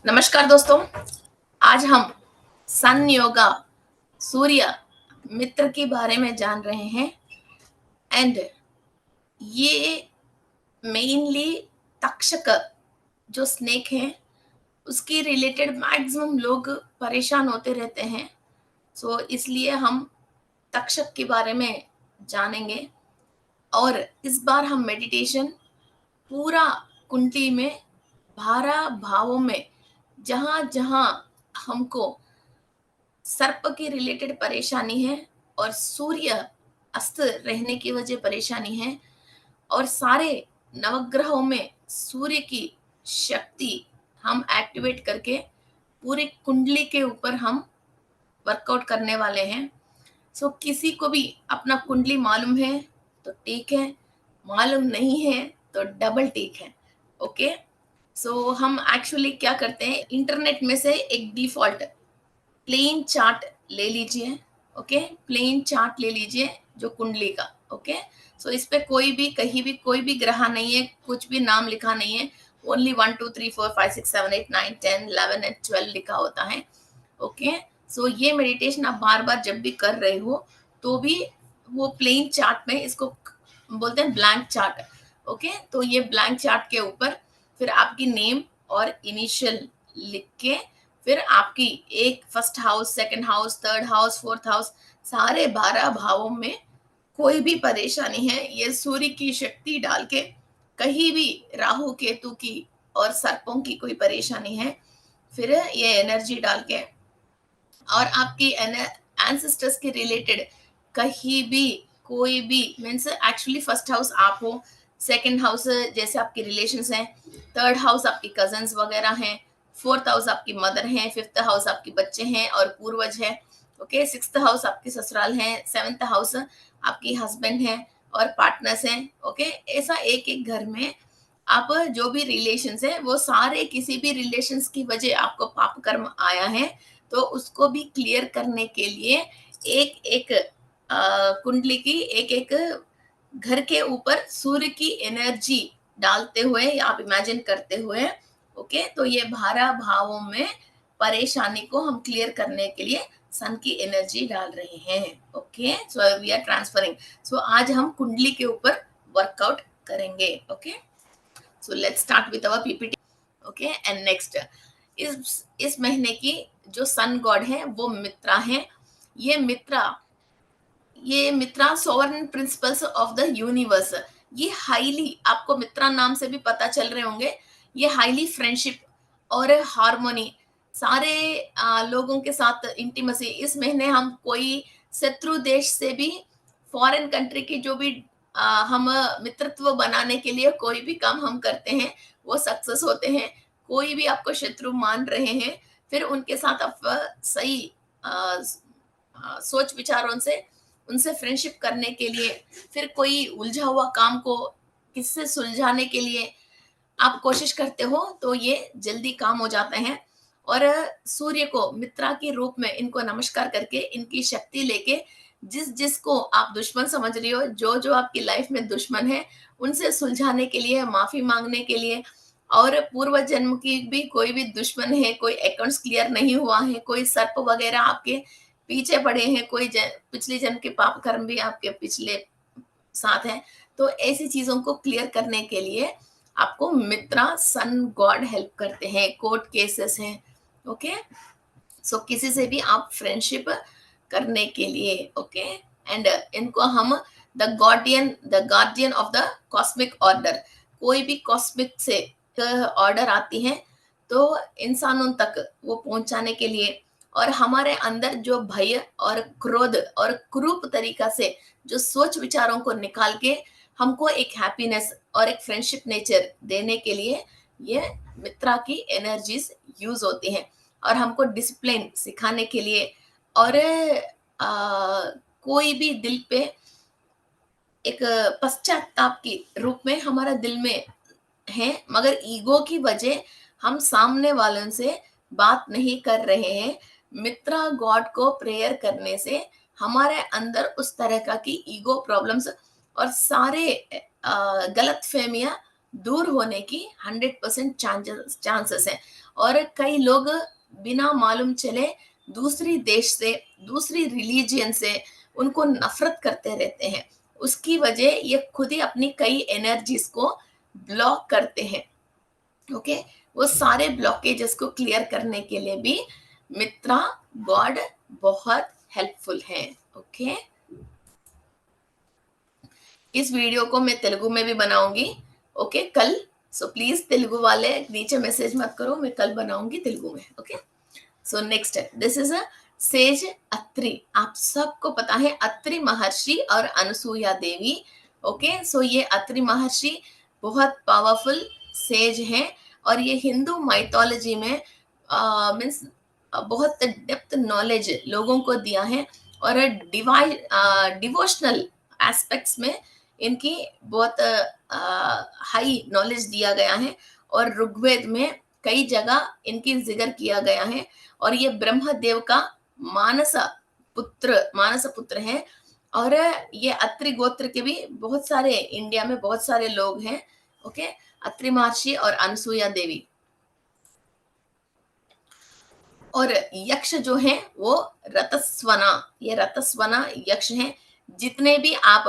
नमस्कार दोस्तों। आज हम सन योगा सूर्य मित्र के बारे में जान रहे हैं। एंड ये मेनली तक्षक जो स्नेक है उसके रिलेटेड मैक्सिमम लोग परेशान होते रहते हैं। सो इसलिए हम तक्षक के बारे में जानेंगे। और इस बार हम मेडिटेशन पूरा कुंडली में 12 भावों में जहां जहां हमको सर्प की रिलेटेड परेशानी है और सूर्य अस्त रहने की वजह परेशानी है, और सारे नवग्रहों में सूर्य की शक्ति हम एक्टिवेट करके पूरी कुंडली के ऊपर हम वर्कआउट करने वाले हैं। सो किसी को भी अपना कुंडली मालूम है तो ठीक है, मालूम नहीं है तो डबल ठीक है। ओके। सो हम एक्चुअली क्या करते हैं, इंटरनेट में से एक डिफॉल्ट प्लेन चार्ट ले लीजिए। ओके, प्लेन चार्ट ले लीजिए जो कुंडली का। ओके। सो इस पे कोई भी कहीं भी कोई भी ग्रह नहीं है, कुछ भी नाम लिखा नहीं है। ओनली 1 2 3 4 5 6 7 8 9 10 11 एंड 12 लिखा होता है। ओके। सो ये मेडिटेशन आप बार बार जब भी कर रहे हो तो भी वो प्लेन चार्ट में, इसको बोलते हैं ब्लैंक चार्ट। ओके। तो ये ब्लैंक चार्ट के ऊपर फिर आपकी नेम और इनिशियल लिख के, फिर आपकी एक first house, second house, third house, fourth house, सारे 12 भावों में कोई भी परेशानी है ये सूर्य की शक्ति डाल के, कहीं भी राहु केतु की और सर्पों की कोई परेशानी है, फिर ये एनर्जी डाल के, और आपकी एंसेस्टर्स के रिलेटेड कहीं भी कोई भी मीन्स, एक्चुअली फर्स्ट हाउस आप हो, सेकंड हाउस जैसे आपके रिलेशंस हैं, थर्ड हाउस आपकी कजन्स वगैरह हैं, फोर्थ हाउस आपकी मदर हैं, फिफ्थ हाउस आपके बच्चे हैं और पूर्वज है। ओके। सिक्स्थ हाउस आपके ससुराल हैं, सेवन्थ हाउस आपकी हस्बैंड हैं और पार्टनर्स हैं। ओके। ऐसा एक एक घर में आप जो भी रिलेशंस है वो सारे, किसी भी रिलेशंस की वजह आपको पाप कर्म आया है तो उसको भी क्लियर करने के लिए एक एक कुंडली की एक एक घर के ऊपर सूर्य की एनर्जी डालते हुए या आप इमेजिन करते हुए, ओके, तो ये 12 भावों में परेशानी को हम क्लियर करने के लिए सन की एनर्जी डाल रहे हैं। Okay. So we are transferring. So आज हम कुंडली के ऊपर वर्कआउट करेंगे। Okay. So let's start with our PPT. Okay. And next, इस महीने की जो सन गॉड है वो मित्रा है। ये मित्रा, ये Mitra sovereign principles of the universe. ये हाईली, आपको मित्रा नाम से भी पता चल रहे होंगे, ये हाईली फ्रेंडशिप और हार्मोनी, सारे लोगों के साथ इंटीमेसी। इस महीने हम कोई शत्रु देश से भी, फॉरेन कंट्री की जो भी हम मित्रत्व बनाने के लिए कोई भी काम हम करते हैं वो सक्सेस होते हैं। कोई भी आपको शत्रु मान रहे हैं, फिर उनके साथ आप सही सोच विचारों से उनसे फ्रेंडशिप करने के लिए, फिर कोई उलझा हुआ काम को किससे सुलझाने के लिए आप कोशिश करते हो तो ये जल्दी काम हो जाते हैं। और सूर्य को मित्रा के रूप में इनको नमस्कार करके, इनकी शक्ति लेके, जिस जिसको आप दुश्मन समझ रही हो, जो जो आपकी लाइफ में दुश्मन है, उनसे सुलझाने के लिए, माफी मांगने के लिए, और पूर्व जन्म की भी कोई भी दुश्मन है, कोई अकाउंट्स क्लियर नहीं हुआ है, कोई सर्प वगैरह आपके पीछे पड़े हैं, कोई पिछले जन्म के पाप कर्म भी आपके पिछले साथ हैं, तो ऐसी चीजों को क्लियर करने के लिए आपको मित्रा सन गॉड हेल्प करते हैं। कोर्ट केसेस हैं। ओके। सो किसी से भी आप फ्रेंडशिप करने के लिए, ओके, एंड इनको हम the guardian of the cosmic order, कोई भी कॉस्मिक से ऑर्डर आती है तो इंसानों तक वो पहुंचाने के लिए, और हमारे अंदर जो भय और क्रोध और क्रूप तरीका से जो सोच विचारों को निकाल के हमको एक हैप्पीनेस और एक फ्रेंडशिप नेचर देने के लिए ये मित्रा की एनर्जीज यूज होती हैं, और हमको डिसिप्लिन सिखाने के लिए, और कोई भी दिल पे एक पश्चाताप के रूप में हमारा दिल में है, मगर ईगो की वजह हम सामने वालों से बात नहीं कर रहे हैं। मित्रा गॉड को प्रेयर करने से हमारे अंदर उस तरह का की ईगो प्रॉब्लम्स और सारे गलत फहमियां दूर होने की 100% चांसेस हैं। और कई लोग बिना मालूम चले दूसरी देश से, दूसरी रिलीजन से उनको नफरत करते रहते हैं। उसकी वजह ये खुद ही अपनी कई एनर्जीज को ब्लॉक करते हैं। ओके, वो सारे ब्लॉकेजेस को क्लियर करने के लिए भी मित्रा गॉड बहुत हेल्पफुल है। ओके, इस वीडियो को मैं तेलुगु में भी बनाऊंगी। ओके, कल। सो प्लीज तेलुगु वाले नीचे मैसेज मत करो, मैं कल बनाऊंगी तेलुगु में। Okay, so next, this is a says Atri. आप सबको पता है अत्रि महर्षि और अनसुईया देवी। ओके, सो ये अत्रि महर्षि बहुत पावरफुल सेज हैं और ये हिंदू माइथोलॉजी में मीन्स बहुत डेप्थ नॉलेज लोगों को दिया है और डिवाइन डिवोशनल एस्पेक्ट्स में इनकी बहुत हाई नॉलेज दिया गया है और ऋग्वेद में कई जगह इनकी जिक्र किया गया है और ये ब्रह्मदेव का मानस पुत्र है। और ये अत्रि गोत्र के भी बहुत सारे इंडिया में बहुत सारे लोग हैं। ओके, अत्रि महर्षि और अनसुईया देवी। और यक्ष जो है वो रतस्वना, ये रतस्वना यक्ष हैं। जितने भी आप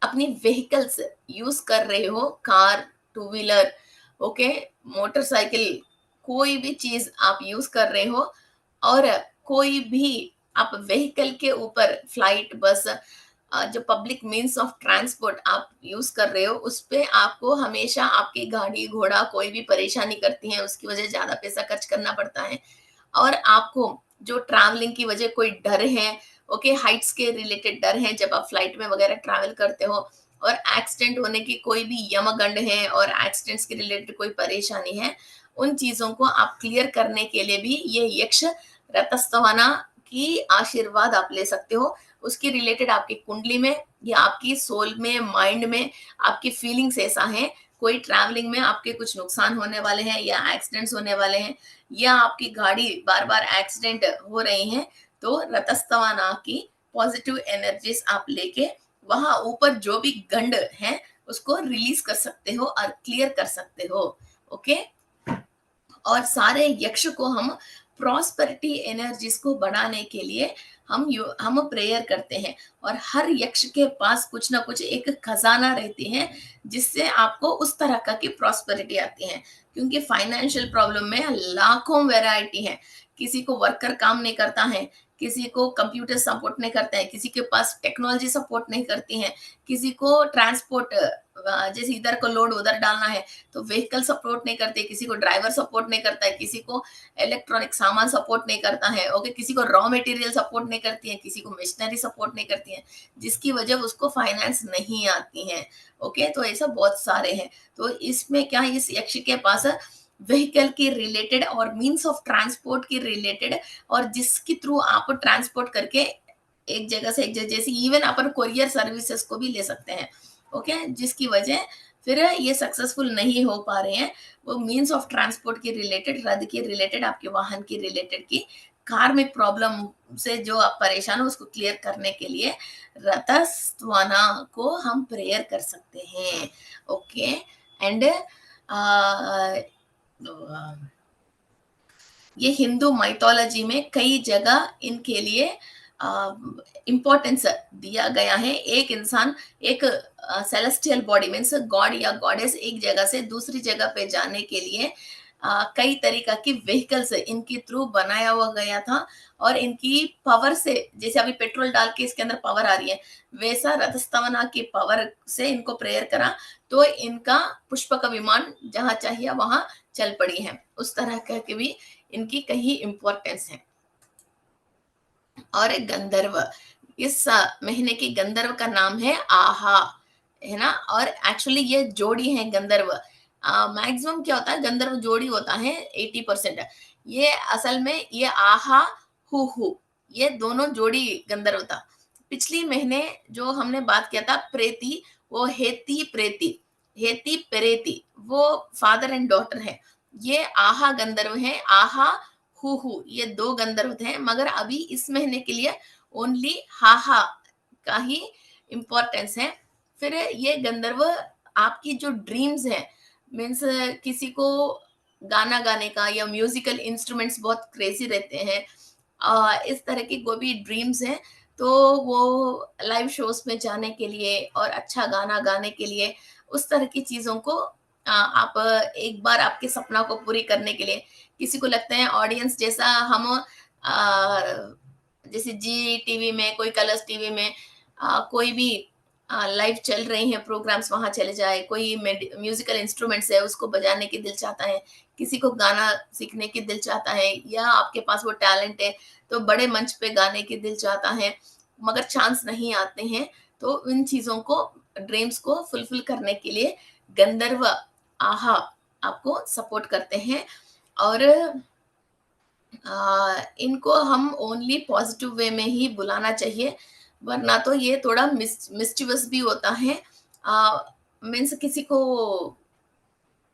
अपनी व्हीकल्स यूज कर रहे हो, car, two wheeler, okay, motorcycle, कोई भी चीज आप यूज कर रहे हो और कोई भी आप व्हीकल के ऊपर फ्लाइट, बस, जो पब्लिक मीन्स ऑफ ट्रांसपोर्ट आप यूज कर रहे हो, उस पे आपको हमेशा आपकी गाड़ी घोड़ा कोई भी परेशानी करती है, उसकी वजह ज्यादा पैसा खर्च करना पड़ता है। और आपको जो ट्रैवलिंग की वजह कोई डर है, ओके, हाइट्स के रिलेटेड डर है जब आप फ्लाइट में वगैरह ट्रैवल करते हो, और एक्सीडेंट होने की कोई भी यमगंड है और एक्सीडेंट्स के रिलेटेड कोई परेशानी है, उन चीजों को आप क्लियर करने के लिए भी ये यक्ष रतस्तवना की आशीर्वाद आप ले सकते हो। उसकी रिलेटेड आपकी कुंडली में या आपकी सोल में, माइंड में आपकी फीलिंग्स ऐसा है, कोई ट्रैवलिंग में आपके कुछ नुकसान होने वाले हैं या एक्सीडेंट्स होने वाले हैं या आपकी गाड़ी बार बार एक्सीडेंट हो रही है, तो रतस्तवाना की पॉजिटिव एनर्जीज आप लेके वहां ऊपर जो भी गंड है उसको रिलीज कर सकते हो और क्लियर कर सकते हो। ओके, और सारे यक्ष को हम प्रॉस्पेरिटी एनर्जीज को बढ़ाने के लिए हम प्रेयर करते हैं और हर यक्ष के पास कुछ ना कुछ एक खजाना रहती है जिससे आपको उस तरह का की प्रॉस्पेरिटी आती है। क्योंकि फाइनेंशियल प्रॉब्लम में लाखों वैरायटी है। किसी को वर्कर काम नहीं करता है, किसी को कंप्यूटर सपोर्ट नहीं करता है, किसी के पास टेक्नोलॉजी सपोर्ट नहीं करती है, किसी को ट्रांसपोर्ट, जैसे इधर को लोड उधर डालना है तो व्हीकल सपोर्ट नहीं करते, किसी को ड्राइवर सपोर्ट नहीं करता है, किसी को इलेक्ट्रॉनिक सामान सपोर्ट नहीं करता है, ओके, किसी को रॉ मटेरियल सपोर्ट नहीं करती है, किसी को मशीनरी सपोर्ट नहीं करती है, जिसकी वजह उसको फाइनेंस नहीं आती है। ओके, तो ऐसा बहुत सारे हैं। तो इसमें क्या है, इस यक्ष के पास व्हीकल की रिलेटेड और मीन्स ऑफ ट्रांसपोर्ट की रिलेटेड, और जिसके थ्रू आप ट्रांसपोर्ट करके एक जगह से एक जगह, जैसे इवन अपन कोरियर सर्विसेज को भी ले सकते हैं। ओके, जिसकी वजह फिर ये सक्सेसफुल नहीं हो पा रहे हैं, वो मीन्स ऑफ ट्रांसपोर्ट की रिलेटेड, रद्द की रिलेटेड, आपके वाहन की रिलेटेड की, कार में प्रॉब्लम से जो आप परेशान हो उसको क्लियर करने के लिए रतस्वाना को हम प्रेयर कर सकते हैं। ओके, एंड ये हिंदू माइथोलॉजी में कई जगह इनके लिए इम्पोर्टेंस दिया गया है। एक इंसान, एक सेलेस्टियल बॉडी मीन्स गॉड या गॉडेस एक जगह से दूसरी जगह पे जाने के लिए कई तरीका की व्हीकल्स इनके थ्रू बनाया हुआ गया था और इनकी पावर से, जैसे अभी पेट्रोल डाल के इसके अंदर पावर आ रही है, वैसा रथस्तवना की पावर से इनको प्रेयर करा तो इनका पुष्प का विमान जहां चाहिए वहां चल पड़ी है। उस तरह के भी इनकी कहीं इंपॉर्टेंस है। और गंधर्व, इस महीने की गंधर्व का नाम है आहा, है ना। और एक्चुअली ये जोड़ी है गंधर्व। मैक्सिमम क्या होता है, गंधर्व जोड़ी होता है 80%। ये असल में ये आहा हु ये दोनों जोड़ी गंधर्व था। पिछली महीने जो हमने बात किया था प्रेती, वो हेती प्रेती वो फादर एंड डॉटर है। ये आहा गंधर्व है, आहा हु ये दो गंधर्व थे, मगर अभी इस महीने के लिए ओनली हाहा का ही इम्पोर्टेंस है। फिर ये गंधर्व आपकी जो ड्रीम्स है, मीन्स किसी को गाना गाने का या म्यूजिकल इंस्ट्रूमेंट्स बहुत क्रेजी रहते हैं, इस तरह की कोई भी ड्रीम्स हैं, तो वो लाइव शोज में जाने के लिए और अच्छा गाना गाने के लिए, उस तरह की चीजों को आप एक बार आपके सपना को पूरी करने के लिए, किसी को लगता है ऑडियंस जैसा हम जैसे जी टीवी में, कोई कलर्स टीवी में कोई भी लाइव चल रही हैं प्रोग्राम्स, वहां चले जाए, कोई म्यूजिकल इंस्ट्रूमेंट्स है उसको बजाने की दिल चाहता है, किसी को गाना सीखने की दिल चाहता है, या आपके पास वो टैलेंट है तो बड़े मंच पे गाने की दिल चाहता है, मगर चांस नहीं आते हैं, तो इन चीजों को, ड्रीम्स को फुलफिल करने के लिए गंधर्व आहा आपको सपोर्ट करते हैं। और इनको हम ओनली पॉजिटिव वे में ही बुलाना चाहिए, वरना तो ये थोड़ा मिस्चिवस भी होता है। मीन्स किसी को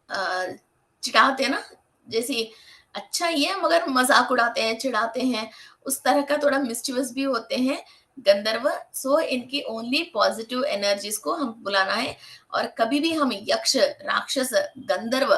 अ, चिढ़ाते हैं ना, जैसे अच्छा ही है मगर मजाक उड़ाते हैं, चिढ़ाते हैं, उस तरह का थोड़ा मिस्चिवस भी होते हैं गंधर्व। सो इनकी ओनली पॉजिटिव एनर्जीज को हम बुलाना है, और कभी भी हम यक्ष, राक्षस, गंधर्व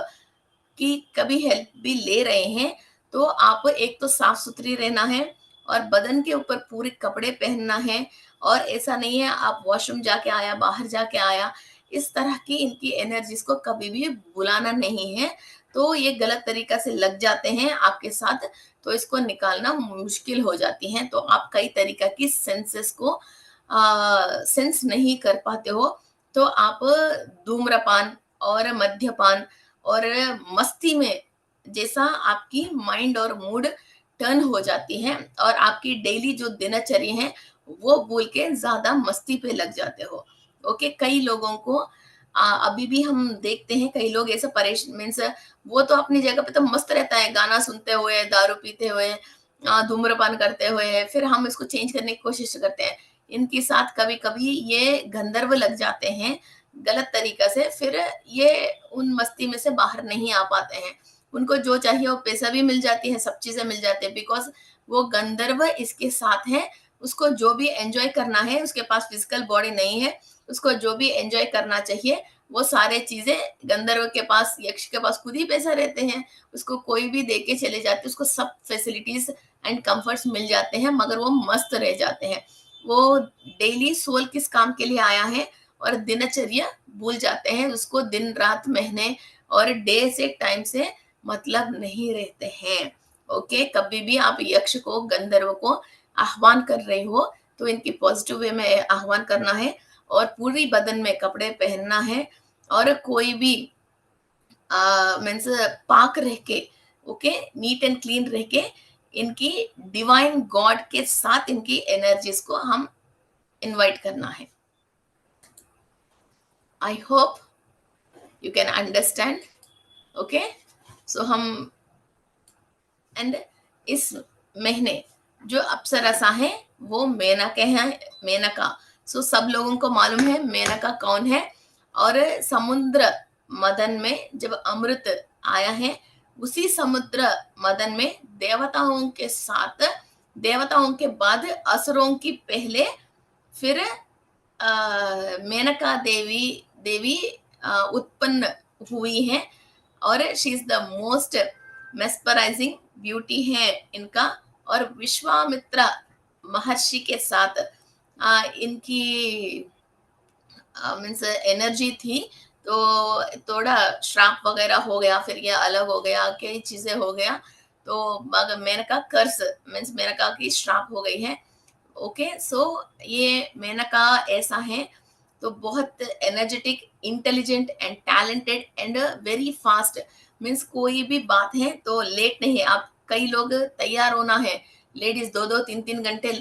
की कभी हेल्प भी ले रहे हैं, तो आप एक तो साफ सुथरी रहना है, और बदन के ऊपर पूरे कपड़े पहनना है, और ऐसा नहीं है आप वॉशरूम जाके आया, बाहर जाके आया, इस तरह की इनकी एनर्जीज को कभी भी बुलाना नहीं है। तो ये गलत तरीका से लग जाते हैं आपके साथ, तो इसको निकालना मुश्किल हो जाती है, तो आप कई तरीका की सेंसेस को सेंस नहीं कर पाते हो, तो आप धूम्रपान और मद्यपान और मस्ती में, जैसा आपकी माइंड और मूड टर्न हो जाती है, और आपकी डेली जो दिनचर्या है वो भूल के ज्यादा मस्ती पे लग जाते हो। ओके, कई लोगों को अभी भी हम देखते हैं, कई लोग ऐसे परेशान, मीन्स वो तो अपनी जगह पे तो मस्त रहता है, गाना सुनते हुए, दारू पीते हुए, धूम्रपान करते हुए, फिर हम इसको चेंज करने की कोशिश करते हैं। इनके साथ कभी कभी ये गंधर्व लग जाते हैं गलत तरीका से, फिर ये उन मस्ती में से बाहर नहीं आ पाते हैं। उनको जो चाहिए वो पैसा भी मिल जाती है, सब चीजें मिल जाती है, बिकॉज वो गंधर्व इसके साथ है। उसको जो भी एंजॉय करना है, उसके पास फिजिकल बॉडी नहीं है, उसको जो भी एंजॉय करना चाहिए वो सारे चीजें गंधर्व के पास, यक्ष के पास खुद ही पैसा रहते हैं, उसको कोई भी दे के चले जाते, उसको सब फैसिलिटीज एंड कंफर्ट्स मिल जाते हैं, मगर वो मस्त रह जाते हैं। वो डेली सोल किस काम के लिए आया है और दिनचर्या भूल जाते हैं, उसको दिन रात महीने और डे से टाइम से मतलब नहीं रहते हैं। ओके, कभी भी आप यक्ष को, गंधर्व को आह्वान कर रहे हो, तो इनकी पॉजिटिव वे में आह्वान करना है, और पूरी बदन में कपड़े पहनना है, और कोई भी मीन्स पाक रह के, ओके, नीट एंड क्लीन रह के, इनकी डिवाइन गॉड के साथ इनकी एनर्जीज को हम इनवाइट करना है। I hope you can understand. Okay, so हम एंड इस महीने जो अप्सरसा है वो मेनका है, मेनका। सो सब लोगों को मालूम है मेनका कौन है। और समुद्र मदन में जब अमृत आया है, उसी समुद्र मदन में देवताओं के साथ, देवताओं के बाद असुरों की पहले, फिर मेनका देवी देवी उत्पन्न हुई है, और she is the most mesmerising beauty है इनका। और विश्वामित्र महर्षि के साथ इनकी मीन्स एनर्जी थी, तो थोड़ा श्राप वगैरह हो गया, फिर ये अलग हो गया, कई चीजें हो गया, तो मगर मेनका कर्स, मीन्स मेनका की श्राप हो गई है। ओके, सो ये मेनका ऐसा है, तो बहुत energetic, intelligent and talented and very fast. Means कोई भी बात है तो लेट नहीं, आप कई लोग तैयार होना है, लेडीज 2-2 3-3 घंटे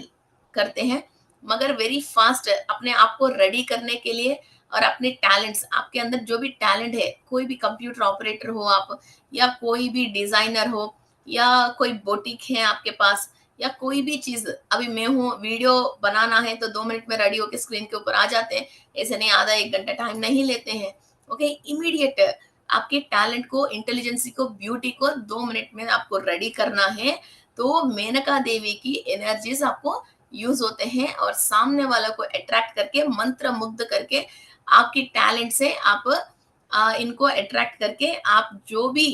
करते हैं, मगर वेरी फास्ट अपने आप को रेडी करने के लिए, और अपने टैलेंट्स, आपके अंदर जो भी टैलेंट है, कोई भी कंप्यूटर ऑपरेटर हो आप, या कोई भी डिजाइनर हो, या कोई बोटिक है आपके पास, या कोई भी चीज, अभी मैं हूँ, वीडियो बनाना है तो 2 मिनट में रेडी होकर स्क्रीन के ऊपर आ जाते हैं, ऐसे नहीं आधा 1 घंटा टाइम नहीं लेते हैं। ओके, इमीडिएट आपके टैलेंट को, इंटेलिजेंसी को, ब्यूटी को 2 मिनट में आपको रेडी करना है, तो मेनका देवी की एनर्जीज आपको यूज होते हैं, और सामने वाला को अट्रैक्ट करके, मंत्र मुग्ध करके, आपकी टैलेंट से आप इनको अट्रैक्ट करके, आप जो भी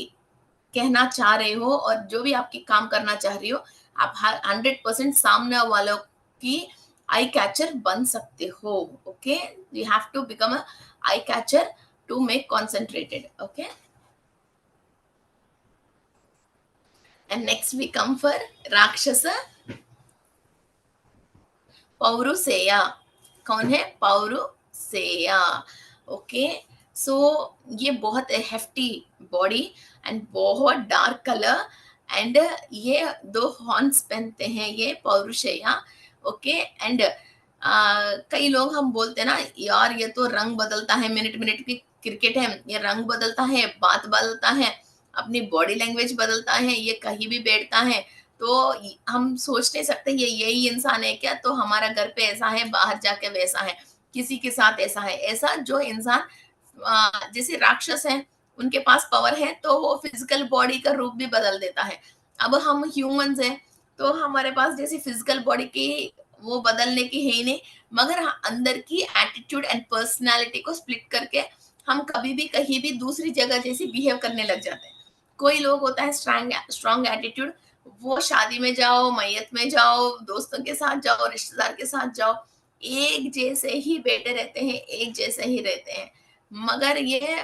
कहना चाह रहे हो और जो भी आपकी काम करना चाह रही हो, आप 100% सामने वालों की आई कैचर बन सकते हो. Okay, you have to become a eye catcher to make concentrated. Okay, and next we come for rakshas Paurusheya. कौन है? पौरुसेया. ओके, सो ये बहुत हेफ्टी बॉडी एंड बहुत डार्क कलर एंड ये दो हॉर्न्स पहनते हैं ये पौरुषेया. ओके, एंड कई लोग हम बोलते हैं ना यार ये तो रंग बदलता है, मिनट मिनट की क्रिकेट है, ये रंग बदलता है, बात बदलता है, अपनी बॉडी लैंग्वेज बदलता है, ये कहीं भी बैठता है. तो हम सोच नहीं सकते ये यही इंसान है क्या, तो हमारा घर पे ऐसा है, बाहर जाके वैसा है, किसी के साथ ऐसा है. ऐसा जो इंसान जैसे राक्षस है, उनके पास पावर है तो वो फिजिकल बॉडी का रूप भी बदल देता है. अब हम ह्यूमंस हैं तो हमारे पास जैसी फिजिकल बॉडी की वो बदलने की है ही नहीं, मगर हाँ, अंदर की एटीट्यूड एंड पर्सनालिटी को स्प्लिट करके हम कभी भी कहीं भी दूसरी जगह जैसी बिहेव करने लग जाते हैं. कोई लोग होता है स्ट्रांग स्ट्रांग एटीट्यूड, वो शादी में जाओ, मैयत में जाओ, दोस्तों के साथ जाओ, रिश्तेदार के साथ जाओ, एक जैसे ही बैठे रहते हैं, एक जैसे ही रहते हैं. मगर ये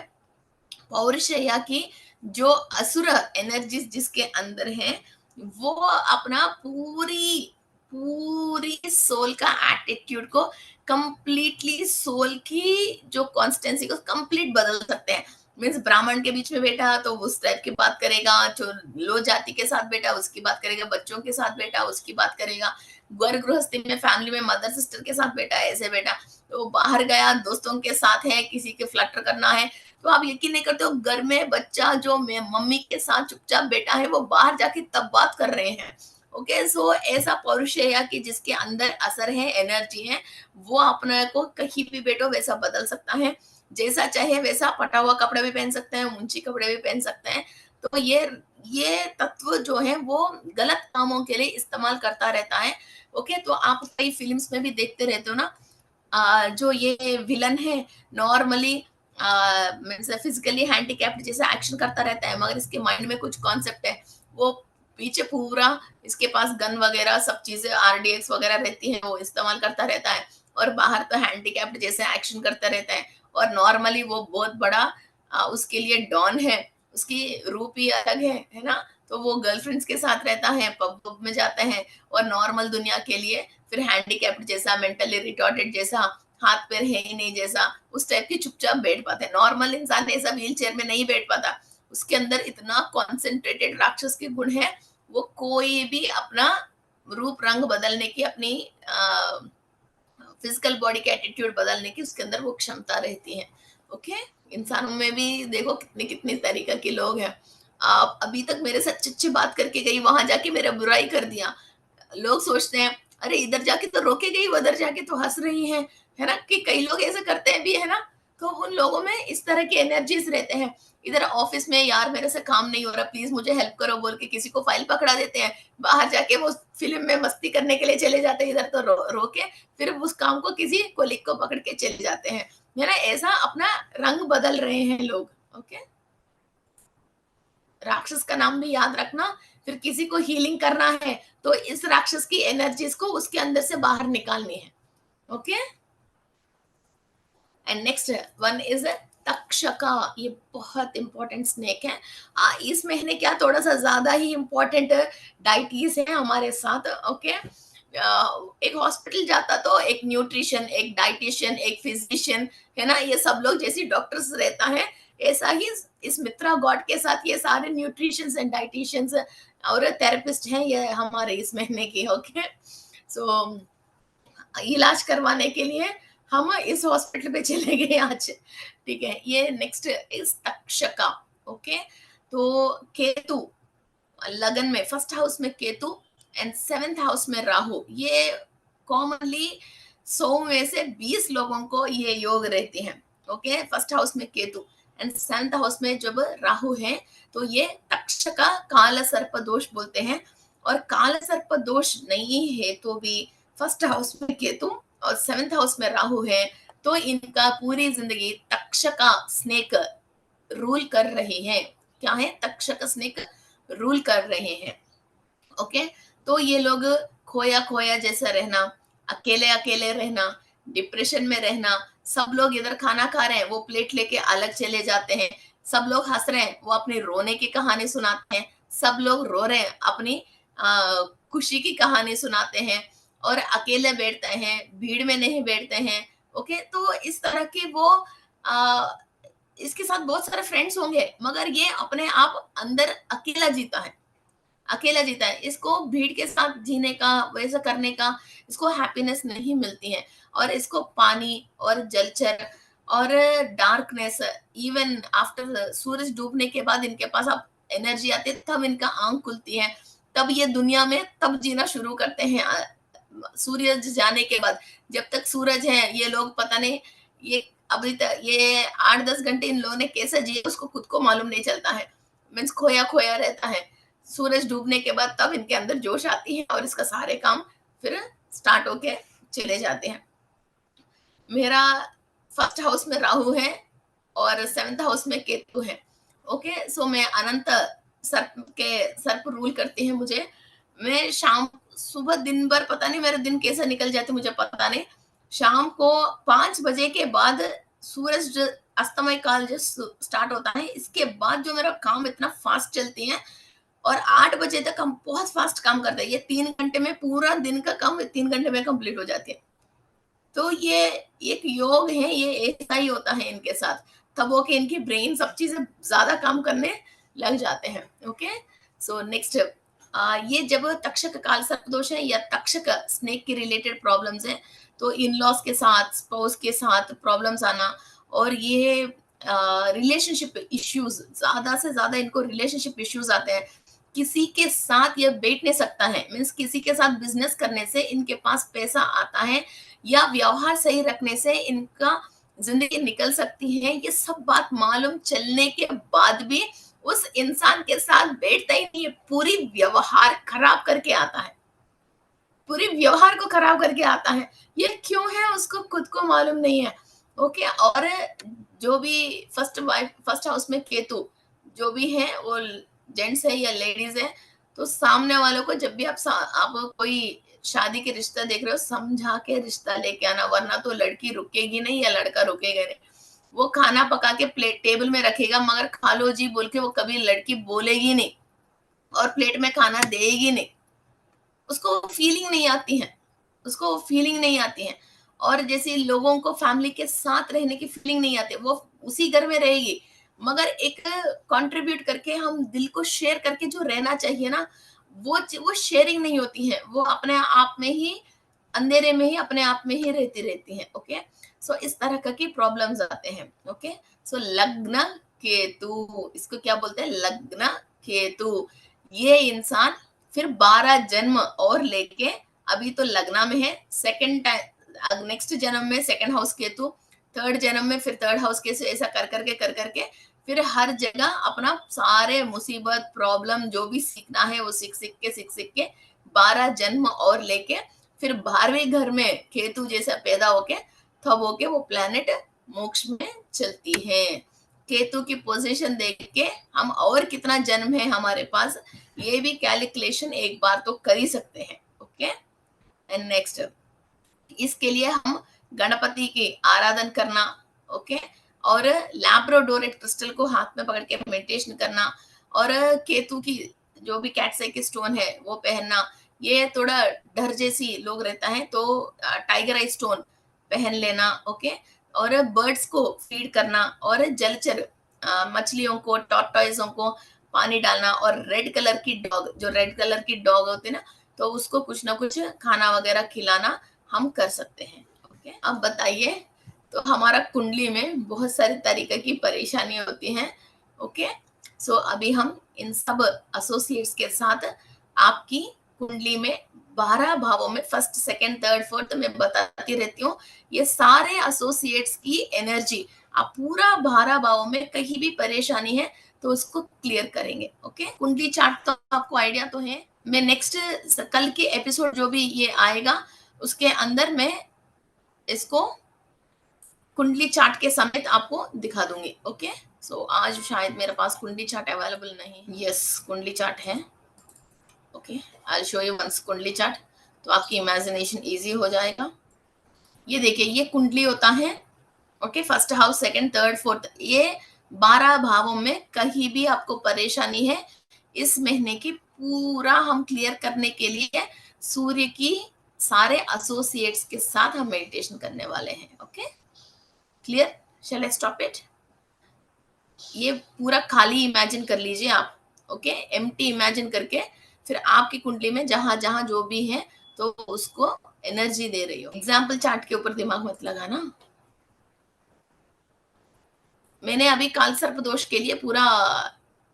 पौरुषया की जो असुर एनर्जीज जिसके अंदर है, वो अपना पूरी पूरी सोल का एटीट्यूड को कंप्लीटली, सोल की जो कॉन्स्टेंसी को कंप्लीट बदल सकते हैं. मीन्स ब्राह्मण के बीच में बैठा तो उस टाइप की बात करेगा, जो लो जाति के साथ बैठा उसकी बात करेगा, बच्चों के साथ बैठा उसकी बात करेगा, घर गृहस्थी में फैमिली में मदर सिस्टर के साथ बैठा ऐसे बैठा, तो बाहर गया दोस्तों के साथ है, किसी के फ्लर्ट करना है, तो आप यकीन नहीं करते हो घर में बच्चा जो मम्मी के साथ चुपचाप बैठा है वो बाहर जाके तब बात कर रहे हैं. ओके, सो ऐसा पौरुष है या कि जिसके अंदर असर है, एनर्जी है, वो अपने को कहीं भी बैठो वैसा बदल सकता है, जैसा चाहे वैसा फटा हुआ कपड़े भी पहन सकते हैं, ऊंची कपड़े भी पहन सकते हैं. तो ये तत्व जो है वो गलत कामों के लिए इस्तेमाल करता रहता है. ओके, तो आप कई फिल्म्स में भी देखते रहते हो ना, जो ये विलन है नॉर्मली फिजिकली हैंडीकैप्ड जैसे एक्शन करता रहता है, मगर इसके माइंड में कुछ कॉन्सेप्ट है, वो पीछे पूरा इसके पास गन वगैरह सब चीजें आरडीएक्स वगैरह रहती है, वो इस्तेमाल करता रहता है, और बाहर तो हैंडीकैप्ड जैसे एक्शन करता रहता है. और नॉर्मली वो बहुत बड़ा उसके लिए डॉन है, उसकी रूप ही अलग है ना. तो वो गर्लफ्रेंड्स के साथ रहता है, पब में जाते हैं, और नॉर्मल दुनिया के लिए फिर हैंडीकैप्ड जैसा, मेंटली रिटॉर्टेड जैसा, हाथ पैर है ही नहीं जैसा, उस टाइप की चुपचाप बैठ पाते हैं. नॉर्मल इंसान ऐसा व्हील चेयर में नहीं बैठ पाता, उसके अंदर इतना कॉन्सेंट्रेटेड राक्षस के गुण है, वो कोई भी अपना रूप रंग बदलने की, अपनी फिजिकल बॉडी का एटीट्यूड बदलने की उसके अंदर वो क्षमता रहती है. ओके, इंसानों में भी देखो कितनी कितनी तरीका के लोग हैं. आप अभी तक मेरे से अच्छी अच्छी बात करके गई, वहां जाके मेरा बुराई कर दिया. लोग सोचते हैं अरे इधर जाके तो रोके गई, उधर जाके तो हंस रही है ना, कि कई लोग ऐसे करते हैं भी, है ना. तो उन लोगों में इस तरह के एनर्जीज रहते हैं. इधर ऑफिस में यार मेरे से काम नहीं हो रहा, प्लीज मुझे हेल्प करो बोल के किसी को फाइल पकड़ा देते हैं, बाहर जाके वो फिल्म में मस्ती करने के लिए चले जाते हैं, इधर तो रोके फिर उस काम को किसी कोलिग को पकड़ के चले जाते हैं, है ना. ऐसा अपना रंग बदल रहे हैं लोग. ओके, राक्षस का नाम भी याद रखना. फिर किसी को हीलिंग करना है तो इस राक्षस की एनर्जीज को उसके अंदर से बाहर निकालनी है. Okay, and next one is Takshaka. ये बहुत इंपॉर्टेंट स्नेक है. इस महीने क्या थोड़ा सा ज्यादा ही इंपॉर्टेंट डाइटीज है हमारे साथ. ओके, एक हॉस्पिटल जाता तो एक न्यूट्रिशन, एक डाइटिशियन, एक फिजिशियन, है ना, ये सब लोग जैसी डॉक्टर्स रहता है, ऐसा ही इस मित्रा गॉड के साथ ये सारे न्यूट्रिशंस एंड डाइटिशियंस और थेरेपिस्ट हैं ये हमारे इस महीने के. ओके, सो इलाज करवाने के लिए हम इस हॉस्पिटल पे चले गए आज. ठीक है, ये नेक्स्ट इस तक्षका. ओके, तो केतु लगन में फर्स्ट हाउस में केतु एंड सेवेंथ हाउस में राहु. ये कॉमनली 100 में से 20 लोगों को ये योग रहते हैं. ओके, फर्स्ट हाउस में केतु एंड सेवेंथ हाउस में जब राहु है तो ये तक्षका काल सर्प दोष बोलते हैं. और काल सर्प दोष नहीं है तो भी फर्स्ट हाउस में केतु और सेवेंथ हाउस में राहु है, तो इनका पूरी जिंदगी तक्षका स्नेक रूल कर रही है. क्या है, तक्षक स्नेक रूल कर रहे हैं। ओके, तो ये लोग खोया खोया जैसा रहना, अकेले अकेले रहना, डिप्रेशन में रहना, सब लोग इधर खाना खा रहे हैं, वो प्लेट लेके अलग चले जाते हैं, सब लोग हंस रहे हैं, वो अपनी रोने की कहानी सुनाते हैं, सब लोग रो रहे हैं, अपनी खुशी की कहानी सुनाते हैं, और अकेले बैठते हैं, भीड़ में नहीं बैठते हैं। ओके, तो इस तरह के वो आ, इसके साथ बहुत सारे फ्रेंड्स होंगे, मगर ये अपने आप अंदर अकेला जीता है, अकेला जीता है। इसको भीड़ के साथ जीने का, वैसा करने का, इसको हैप्पीनेस नहीं मिलती है। और इसको पानी और जलचर और डार्कनेस, इवन आफ्टर सूरज डूबने के बाद इनके पास अब एनर्जी आती है, तब इनका आंख खुलती है, तब ये दुनिया में तब जीना शुरू करते हैं। सूर्य जाने के बाद, जब तक सूरज है ये लोग पता नहीं, ये अभी तक ये 8-10 घंटे इन लोगों ने कैसे जिए उसको खुद को मालूम नहीं चलता है, मीन्स खोया खोया रहता है। सूरज डूबने के बाद तब इनके अंदर जोश आती है और इसका सारे काम फिर स्टार्ट होके चले जाते हैं। मेरा फर्स्ट हाउस में राहु है और 7th हाउस में केतु है। ओके, सो मैं अनंत सर्प रूल करती है मुझे। मैं शाम सुबह दिन भर पता नहीं मेरा दिन कैसे निकल जाते मुझे पता नहीं। शाम को 5 बजे के बाद सूरज अस्तमय काल जो स्टार्ट होता है, इसके बाद जो मेरा काम इतना फास्ट चलती है, और 8 बजे तक हम बहुत फास्ट काम करते हैं। ये 3 घंटे में पूरा दिन का काम 3 घंटे में कंप्लीट हो जाती है। तो ये एक योग है, ये ऐसा ही होता है इनके साथ, तब वो कि इनकी ब्रेन सब चीजें ज्यादा काम करने लग जाते हैं। ओके, सो नेक्स्ट, ये जब तक्षक काल सर्प दोष है या तक्षक स्नेक के रिलेटेड प्रॉब्लम्स हैं, तो इन लॉस के साथ, स्पाउस के साथ प्रॉब्लम्स आना, और ये रिलेशनशिप इश्यूज, ज्यादा से ज्यादा इनको रिलेशनशिप इश्यूज आते हैं। किसी के साथ ये बैठ नहीं सकता है, मीन्स किसी के साथ बिजनेस करने से इनके पास पैसा आता है, या व्यवहार सही रखने से इनका जिंदगी निकल सकती है। ये सब बात मालूम चलने के बाद भी उस इंसान के साथ बैठता ही नहीं है, पूरी व्यवहार खराब करके आता है, पूरी व्यवहार को खराब करके आता है। ये क्यों है उसको खुद को मालूम नहीं है। ओके, और जो भी फर्स्ट हाउस में केतु जो भी है, वो जेंट्स है या लेडीज है, तो सामने वालों को जब भी आप कोई शादी के रिश्ता देख रहे हो, समझा के रिश्ता लेके आना, वरना तो लड़की रुकेगी नहीं या लड़का रुकेगा नहीं। वो खाना पका के प्लेट टेबल में रखेगा, मगर खा लो जी बोल के वो कभी लड़की बोलेगी नहीं, और प्लेट में खाना देगी नहीं, उसको फीलिंग नहीं आती है, उसको फीलिंग नहीं आती है। और जैसे लोगों को फैमिली के साथ रहने की फीलिंग नहीं आती, वो उसी घर में रहेगी, मगर एक कंट्रीब्यूट करके, हम दिल को शेयर करके जो रहना चाहिए ना, वो शेयरिंग नहीं होती है, वो अपने आप में ही, अंधेरे में ही, अपने आप में ही रहती रहती है। ओके, सो इस तरह का की प्रॉब्लम्स आते हैं। ओके, सो लग्न केतु, इसको क्या बोलते हैं, लग्न केतु। ये इंसान फिर 12 जन्म और लेके, अभी तो लग्न में है, सेकंड टाइम नेक्स्ट जन्म में सेकंड हाउस केतु, थर्ड जन्म में फिर थर्ड हाउस केतु, ऐसा कर करके फिर हर जगह अपना सारे मुसीबत प्रॉब्लम जो भी सीखना है वो सीख सीख के 12 जन्म और लेके फिर 12वें घर में केतु जैसा पैदा होके तब होके वो प्लेनेट मोक्ष में चलती है। केतु की पोजीशन देख के हम और कितना जन्म है हमारे पास, ये भी कैलकुलेशन एक बार तो कर ही सकते हैं। ओके, एंड नेक्स्ट, इसके लिए हम गणपति की आराधन करना। ओके, और लैब्राडोरेट क्रिस्टल को हाथ में पकड़ के मेडिटेशन करना, और केतु की जो भी कैटसाइकिल स्टोन है वो पहनना। ये थोड़ा डर जैसी लोग रहता है तो टाइगर आई स्टोन पहन लेना। ओके, और बर्ड्स को फीड करना, और जलचर मछलियों को, टॉर्टॉइजों को पानी डालना, और रेड कलर की डॉग, जो रेड कलर की डॉग होती है ना, तो उसको कुछ ना कुछ खाना वगैरह खिलाना हम कर सकते हैं। ओके, अब बताइए, तो हमारा कुंडली में बहुत सारी तरीके की परेशानियां होती हैं। ओके, सो अभी हम इन सब एसोसिएट्स के साथ आपकी कुंडली में 12 भावों में फर्स्ट सेकंड थर्ड फोर्थ में बताती रहती हूँ, ये सारे एसोसिएट्स की एनर्जी आप पूरा 12 भावों में कहीं भी परेशानी है तो उसको क्लियर करेंगे। ओके, कुंडली चार्ट तो आपको आइडिया तो है। मैं नेक्स्ट कल के एपिसोड जो भी ये आएगा उसके अंदर मैं इसको कुंडली चार्ट के समेत आपको दिखा दूंगी। ओके। सो आज शायद मेरे पास कुंडली चार्ट अवेलेबल नहीं। यस, कुंडली चार्ट है। Okay, I show you once kundli chart, तो आपकी इमेजिनेशन इजी हो जाएगा। ये देखिए, ये कुंडली होता है। Okay, first house, second, third, fourth, ये 12 भावों में कहीं भी आपको परेशानी है, इस महीने की पूरा हम क्लियर करने के लिए सूर्य की सारे एसोसिएट्स के साथ हम मेडिटेशन करने वाले हैं। Okay, clear? Shall I stop it? ये पूरा खाली इमेजिन कर लीजिए आप। ओके, एम्प्टी इमेजिन करके फिर आपकी कुंडली में जहां जहां जो भी है तो उसको एनर्जी दे रही हो। एग्जाम्पल चार्ट के ऊपर दिमाग मत लगाना। मैंने अभी काल सर्प दोष के लिए पूरा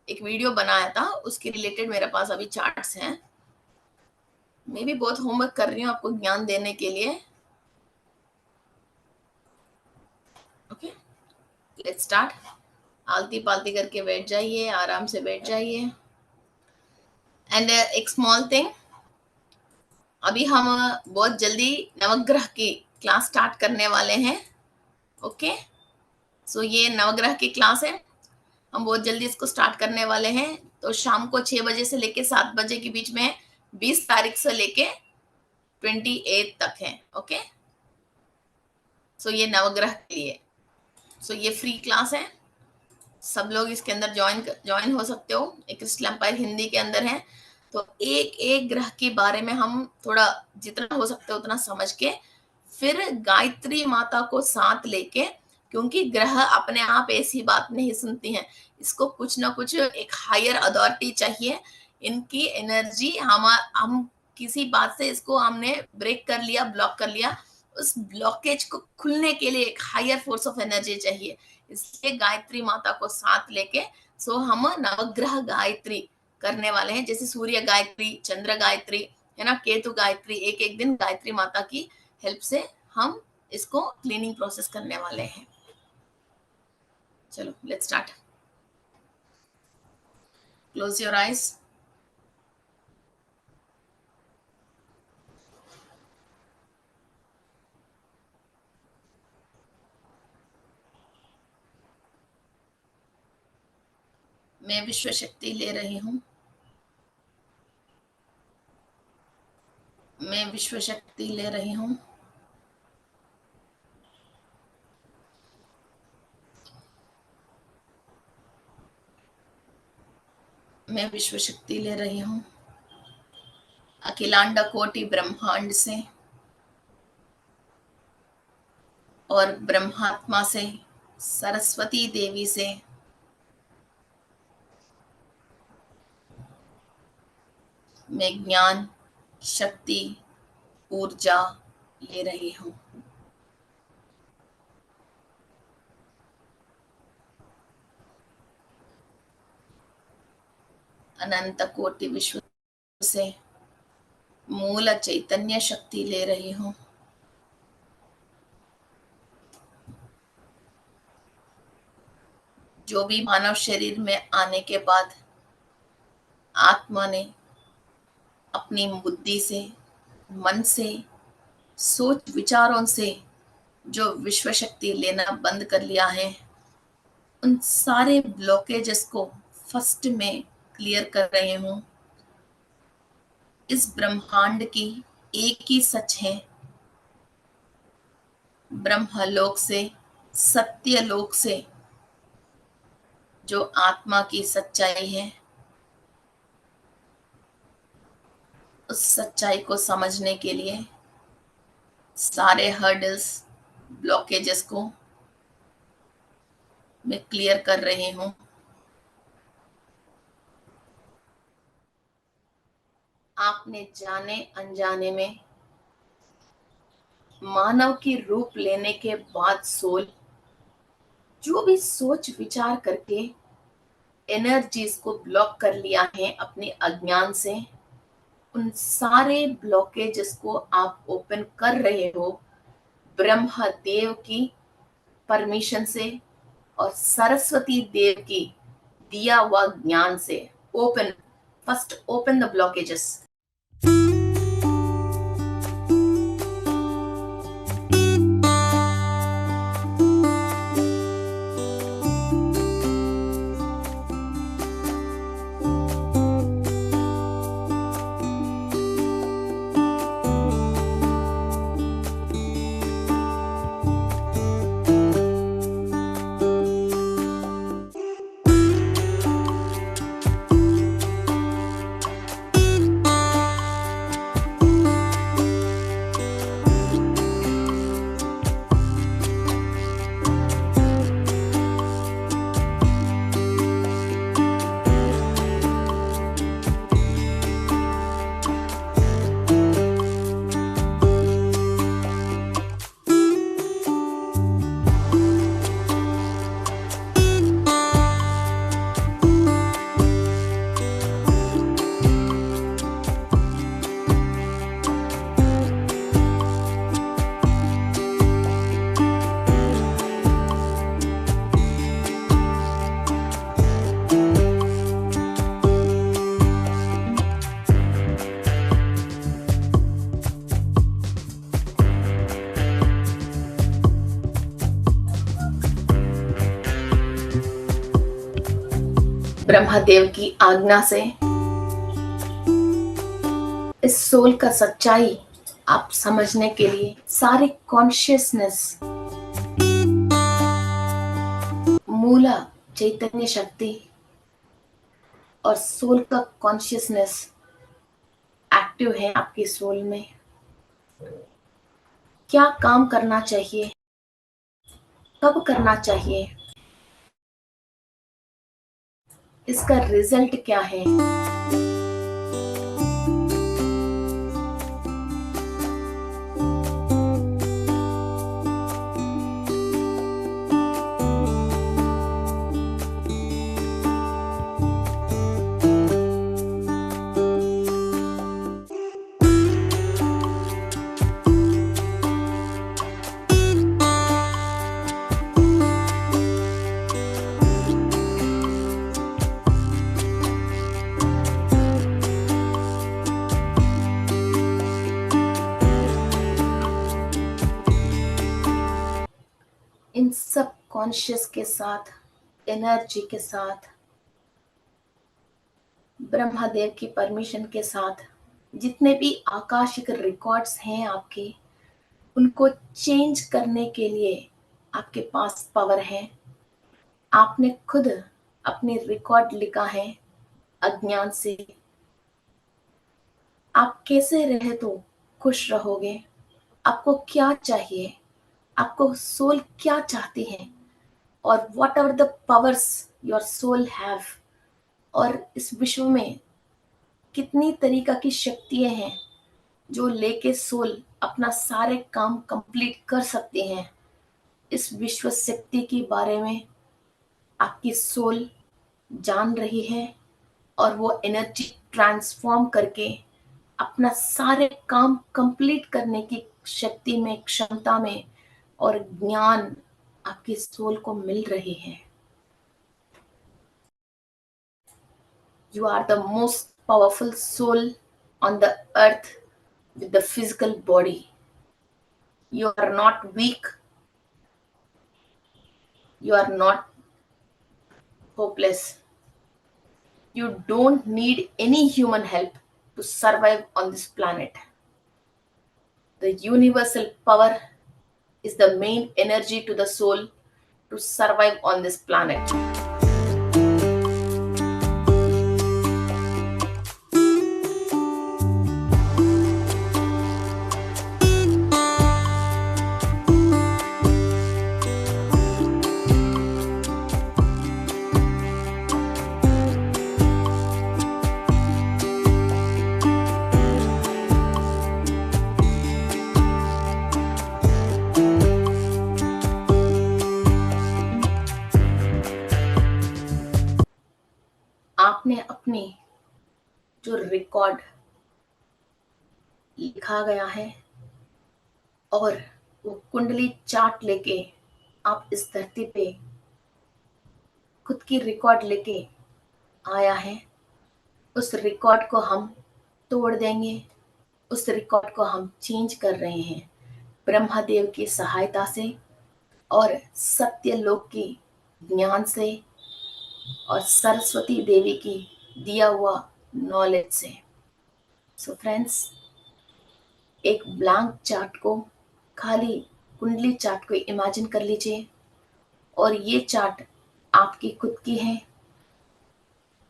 एक वीडियो बनाया था, उसके रिलेटेड मेरे पास अभी चार्ट्स हैं। मैं भी बहुत होमवर्क कर रही हूँ आपको ज्ञान देने के लिए। Okay, let's start. आलती पालती करके बैठ जाइए, आराम से बैठ जाइए। एंड एक स्मॉल थिंग, अभी हम बहुत जल्दी नवग्रह की क्लास स्टार्ट करने वाले हैं। ओके, सो ये नवग्रह की क्लास है, हम बहुत जल्दी इसको स्टार्ट करने वाले हैं। तो शाम को 6 बजे से लेके 7 बजे के बीच में 20 तारीख से लेके 28 तक है। ओके, सो ये नवग्रह के लिए, सो ये फ्री क्लास है, सब लोग इसके अंदर ज्वाइन हो सकते हो। एक क्रिस्टल एम्पायर हिंदी के अंदर है, तो एक एक ग्रह के बारे में हम थोड़ा जितना हो सकता है उतना समझ के फिर गायत्री माता को साथ लेके, क्योंकि ग्रह अपने आप ऐसी बात नहीं सुनती हैं, इसको कुछ ना कुछ एक हायर अथॉरिटी चाहिए। इनकी एनर्जी हम किसी बात से इसको हमने ब्रेक कर लिया, ब्लॉक कर लिया, उस ब्लॉकेज को खुलने के लिए एक हायर फोर्स ऑफ एनर्जी चाहिए। इसलिए गायत्री माता को साथ लेके सो हम नवग्रह गायत्री करने वाले हैं, जैसे सूर्य गायत्री, चंद्र गायत्री है ना, केतु गायत्री, एक एक दिन गायत्री माता की हेल्प से हम इसको क्लीनिंग प्रोसेस करने वाले हैं। चलो let's start. Close your eyes. मैं विश्व शक्ति ले रही हूँ, मैं विश्व शक्ति ले रही हूँ। मैं विश्व शक्ति ले रही हूँ अखिलांड कोटि ब्रह्मांड से और ब्रह्मात्मा से, सरस्वती देवी से मैं ज्ञान, शक्ति, ऊर्जा ले रही हूँ। अनंत कोटि विश्व से मूल चैतन्य शक्ति ले रही हूँ। जो भी मानव शरीर में आने के बाद आत्मा ने अपनी बुद्धि से, मन से, सोच विचारों से जो विश्व शक्ति लेना बंद कर लिया है, उन सारे ब्लॉकेजेस को फर्स्ट में क्लियर कर रही हूँ। इस ब्रह्मांड की एक ही सच है, ब्रह्मलोक से, सत्यलोक से जो आत्मा की सच्चाई है, उस सच्चाई को समझने के लिए सारे हर्डल्स, ब्लॉकेजेस को मैं क्लियर कर रही हूँ। आपने जाने अनजाने में मानव की रूप लेने के बाद सोल जो भी सोच विचार करके एनर्जीज को ब्लॉक कर लिया है अपने अज्ञान से, उन सारे ब्लॉकेजेस को आप ओपन कर रहे हो ब्रह्म देव की परमिशन से और सरस्वती देव की दिया हुआ ज्ञान से। Open, first open the blockages. Brahmadev की आज्ञा से इस सोल का सच्चाई आप समझने के लिए सारी कॉन्शियसनेस, मूला चैतन्य शक्ति और सोल का कॉन्शियसनेस एक्टिव है आपकी सोल में। क्या काम करना चाहिए, कब करना चाहिए, इसका रिजल्ट क्या है, इन सब कॉन्शियस के साथ, एनर्जी के साथ, ब्रह्मदेव की परमिशन के साथ जितने भी आकाशिक रिकॉर्ड्स हैं आपके, उनको चेंज करने के लिए आपके पास पावर है। आपने खुद अपने रिकॉर्ड लिखा है अज्ञान से। आप कैसे रहे तो खुश रहोगे, आपको क्या चाहिए, आपको सोल क्या चाहती है, और what are the powers your soul have, और इस विश्व में कितनी तरीका की शक्तियां हैं जो लेके सोल अपना सारे काम कंप्लीट कर सकती हैं। इस विश्व शक्ति के बारे में आपकी सोल जान रही है और वो एनर्जी ट्रांसफॉर्म करके अपना सारे काम कंप्लीट करने की शक्ति में, क्षमता में और ज्ञान आपकी सोल को मिल रही है। You are the most powerful soul on the earth with the physical body. You are not weak. You are not hopeless. You don't need any human help to survive on this planet. The universal power is the main energy to the soul to survive on this planet. आपने अपनी जो record लिखा गया है और वो कुंडली chart लेके आप इस धरती पे खुद की रिकॉर्ड लेके आया है, उस रिकॉर्ड को हम तोड़ देंगे, उस रिकॉर्ड को हम चेंज कर रहे हैं ब्रह्मदेव की सहायता से और सत्यलोक की ज्ञान से और सरस्वती देवी की दिया हुआ नॉलेज से। सो फ्रेंड्स, एक ब्लैंक चार्ट को, खाली कुंडली चार्ट को इमेजिन कर लीजिए और ये चार्ट आपकी खुद की है।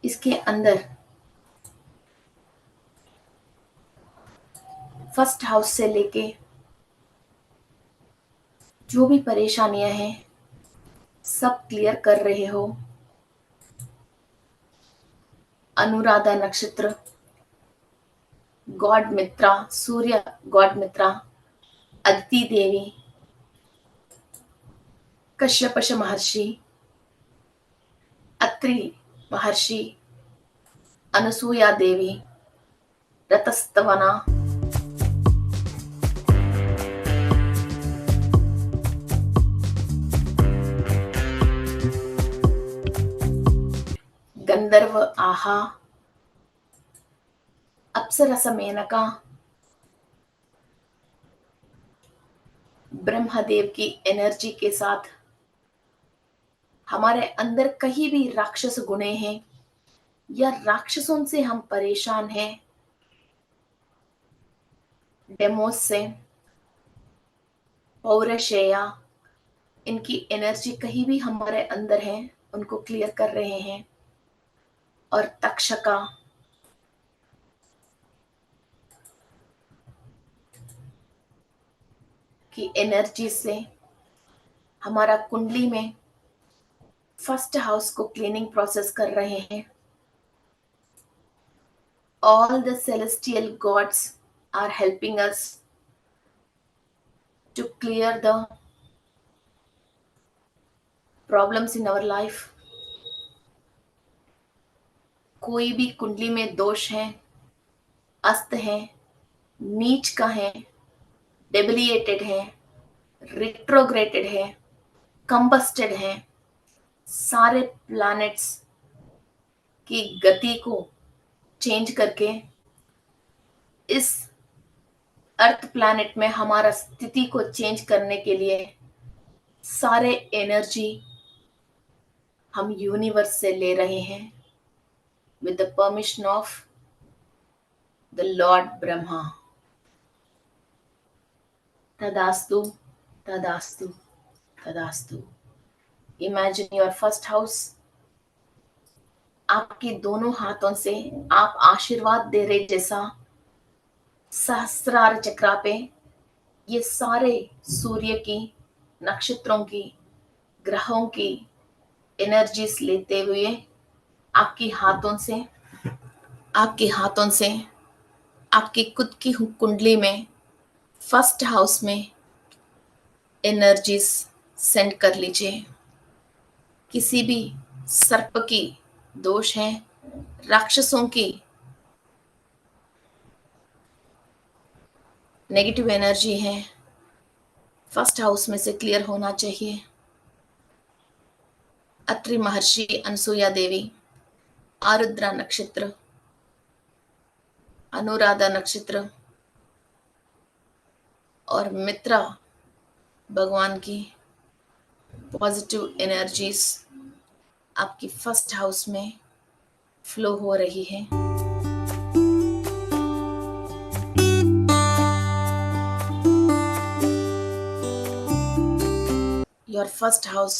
इसके अंदर फर्स्ट हाउस से लेके जो भी परेशानियां हैं सब क्लियर कर रहे हो। अनुराधा नक्षत्र, गॉड मित्रा, सूर्य गॉड मित्रा, अदिति देवी, कश्यपश महर्षि, अत्रि महर्षि, अनुसूया देवी, रतस्तवना, गंधर्व आहा, अप्सरस मेनका, ब्रह्मदेव की एनर्जी के साथ हमारे अंदर कहीं भी राक्षस गुणे हैं या राक्षसों से हम परेशान हैं, डेमोस से, पौरशेया, इनकी एनर्जी कहीं भी हमारे अंदर है, उनको क्लियर कर रहे हैं। और तक्षका, की एनर्जी से हमारा कुंडली में फर्स्ट हाउस को क्लीनिंग प्रोसेस कर रहे हैं। All the celestial gods are helping us to clear the problems in our life. कोई भी कुंडली में दोष है, अस्त है, नीच का है, डेबिलिएटेड है, रिट्रोग्रेटेड है, कंबस्टेड है, सारे प्लैनेट्स की गति को चेंज करके इस अर्थ प्लैनेट में हमारा स्थिति को चेंज करने के लिए सारे एनर्जी हम यूनिवर्स से ले रहे हैं with the permission of the Lord Brahma. Tadastu, Tadastu, Tadastu. Imagine your first house. आपके दोनों हाथों से आप आशीर्वाद दे रहे जैसा सहस्रार चक्रा पे ये सारे सूर्य की, नक्षत्रों की, ग्रहों की एनर्जीज लेते हुए आपके हाथों से आपकी खुद की कुंडली में फर्स्ट हाउस में एनर्जीज सेंड कर लीजिए। किसी भी सर्प की दोष है, राक्षसों की नेगेटिव एनर्जी है, फर्स्ट हाउस में से क्लियर होना चाहिए। अत्रि महर्षि, अनसुया देवी, आरुद्रा नक्षत्र, अनुराधा नक्षत्र और मित्रा भगवान की पॉजिटिव एनर्जीज आपकी फर्स्ट हाउस में फ्लो हो रही है। योर फर्स्ट हाउस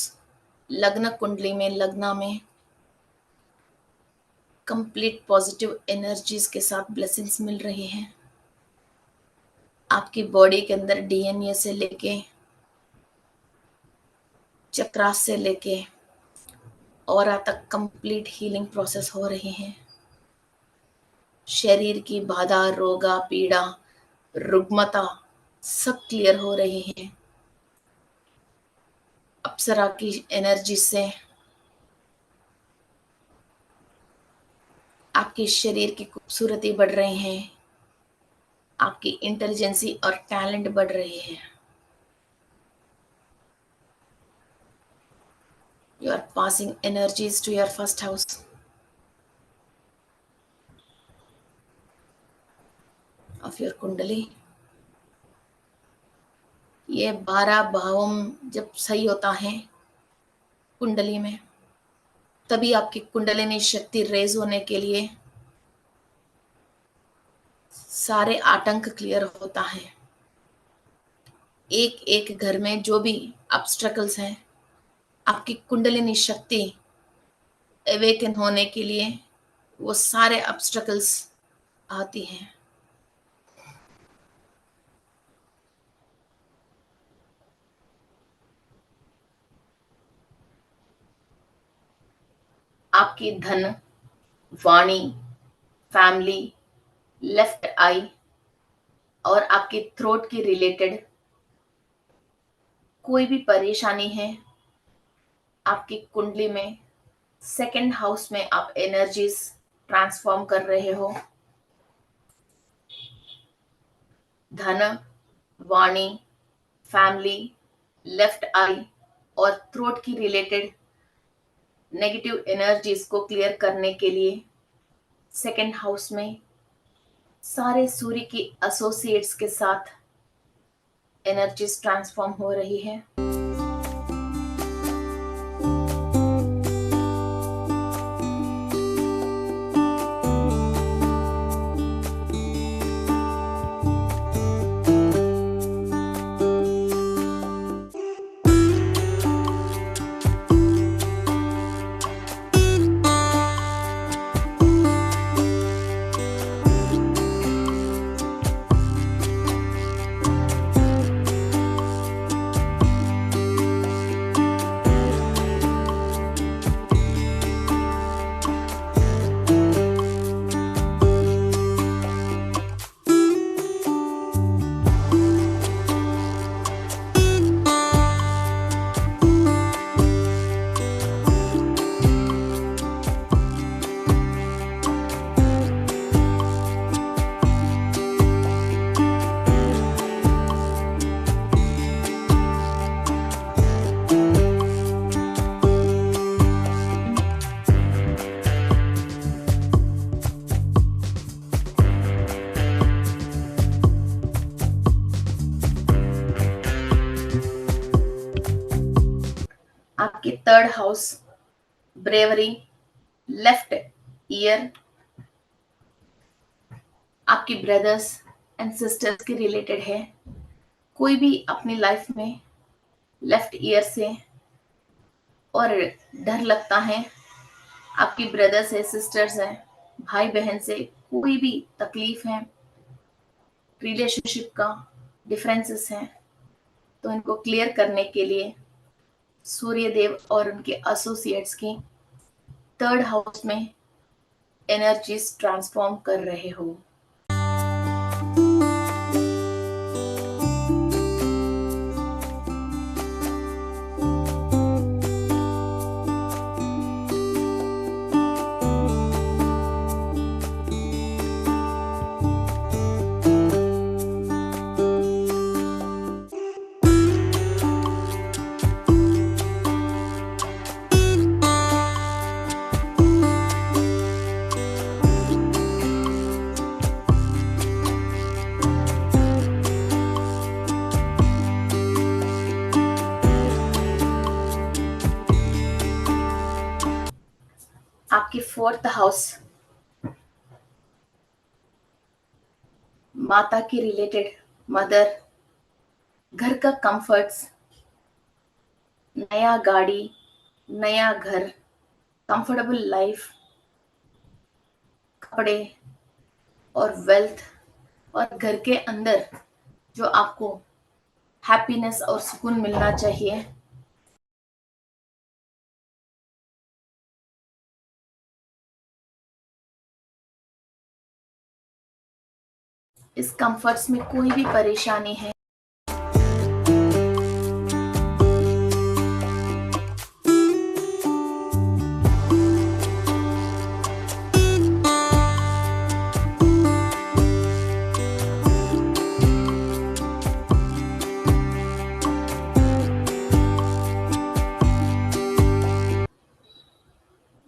लग्न कुंडली में, लग्ना में कंप्लीट पॉजिटिव एनर्जीज के साथ ब्लेसिंग्स मिल रही हैं। आपकी बॉडी के अंदर डीएनए से लेके, चक्रास से लेके ऑरा तक कंप्लीट हीलिंग प्रोसेस हो रही है। शरीर की बाधा, रोगा, पीड़ा, रुग्मता सब क्लियर हो रही है। अप्सरा की एनर्जी से आपके शरीर की खूबसूरती बढ़ रही है, आपकी इंटेलिजेंसी और टैलेंट बढ़ रही है। You are passing energies to your first house. Of your कुंडली। ये 12 भावों जब सही होता है कुंडली में, तभी आपकी कुंडलिनी शक्ति रेज होने के लिए सारे आतंक क्लियर होता है। एक एक घर में जो भी ऑब्स्टेकल्स हैं, आपकी कुंडलिनी शक्ति अवेकन होने के लिए वो सारे ऑब्स्टेकल्स आती हैं। आपकी धन, वाणी, फैमिली, लेफ्ट आई और आपकी थ्रोट की रिलेटेड कोई भी परेशानी है, आपकी कुंडली में सेकंड हाउस में आप एनर्जीज ट्रांसफॉर्म कर रहे हो। धन, वाणी, फैमिली, लेफ्ट आई और थ्रोट की रिलेटेड नेगेटिव एनर्जीज को क्लियर करने के लिए सेकंड हाउस में सारे सूर्य की एसोसिएट्स के साथ एनर्जीज ट्रांसफॉर्म हो रही है। Third house bravery, left ear आपकी ब्रदर्स एंड सिस्टर्स के रिलेटेड है। कोई भी अपनी लाइफ में लेफ्ट ईयर से और डर लगता है, आपकी ब्रदर्स है, सिस्टर्स है, भाई बहन से कोई भी तकलीफ है, रिलेशनशिप का डिफरेंसेस हैं, तो इनको क्लियर करने के लिए सूर्य देव और उनके एसोसिएट्स की थर्ड हाउस में एनर्जीज ट्रांसफॉर्म कर रहे हो। आपकी फोर्थ हाउस माता के रिलेटेड, मदर, घर का कंफर्ट्स, नया गाड़ी, नया घर, कंफर्टेबल लाइफ, कपड़े और वेल्थ और घर के अंदर जो आपको हैप्पीनेस और सुकून मिलना चाहिए, इस कंफर्ट्स में कोई भी परेशानी है,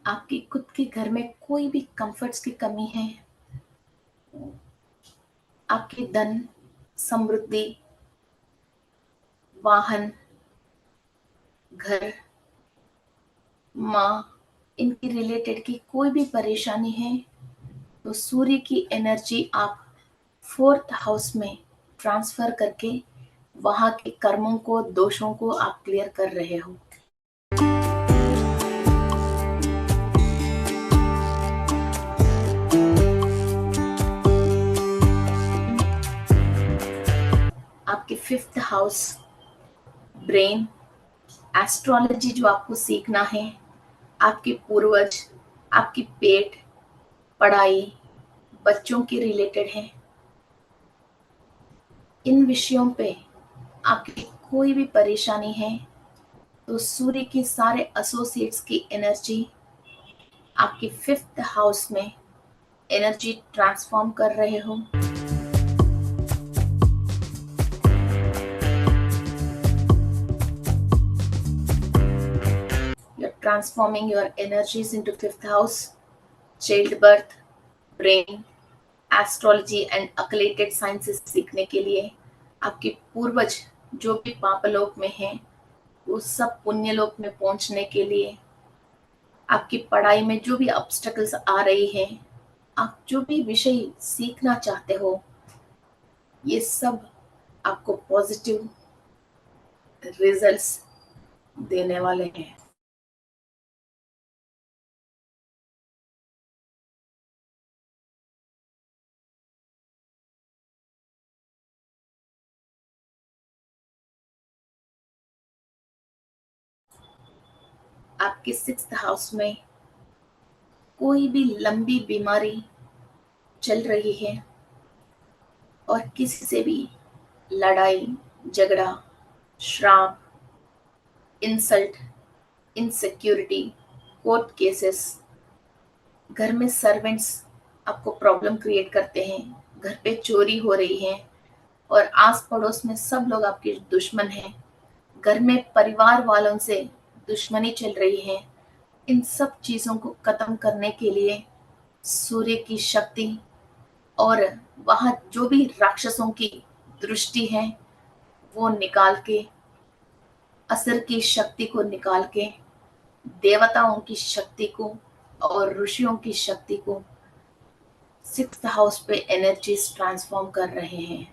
आपके खुद के घर में कोई भी कंफर्ट्स की कमी है, आपके धन, समृद्धि, वाहन, घर, माँ, इनके रिलेटेड की कोई भी परेशानी है, तो सूर्य की एनर्जी आप फोर्थ हाउस में ट्रांसफर करके वहां के कर्मों को, दोषों को आप क्लियर कर रहे हो। आपके फिफ्थ हाउस ब्रेन, एस्ट्रोलॉजी जो आपको सीखना है, आपके पूर्वज, आपकी पेट, पढ़ाई, बच्चों के रिलेटेड है, इन विषयों पे आपकी कोई भी परेशानी है, तो सूर्य के सारे एसोसिएट्स की एनर्जी आपके फिफ्थ हाउस में एनर्जी ट्रांसफॉर्म कर रहे हो। You're transforming your energies into fifth house, childbirth, brain, astrology and occult sciences सीखने के लिए आपके पूर्वज जो भी पापलोक में हैं, वो सब पुण्यलोक में पहुंचने के लिए, आपकी पढ़ाई में जो भी ऑब्स्टेकल्स आ रही हैं, आप जो भी विषय सीखना चाहते हो, ये सब आपको पॉजिटिव रिजल्ट्स देने वाले हैं। आपके सिक्स्थ हाउस में कोई भी लंबी बीमारी चल रही है और किसी से भी लड़ाई, झगड़ा, श्राप, इंसल्ट, इनसिक्योरिटी, कोर्ट केसेस, घर में सर्वेंट्स आपको प्रॉब्लम क्रिएट करते हैं, घर पे चोरी हो रही है और आस पड़ोस में सब लोग आपके दुश्मन हैं, घर में परिवार वालों से दुश्मनी चल रही है, इन सब चीज़ों को खत्म करने के लिए सूर्य की शक्ति और वहाँ जो भी राक्षसों की दृष्टि है वो निकाल के, असर की शक्ति को निकाल के देवताओं की शक्ति को और ऋषियों की शक्ति को 6th हाउस पे एनर्जीज ट्रांसफॉर्म कर रहे हैं।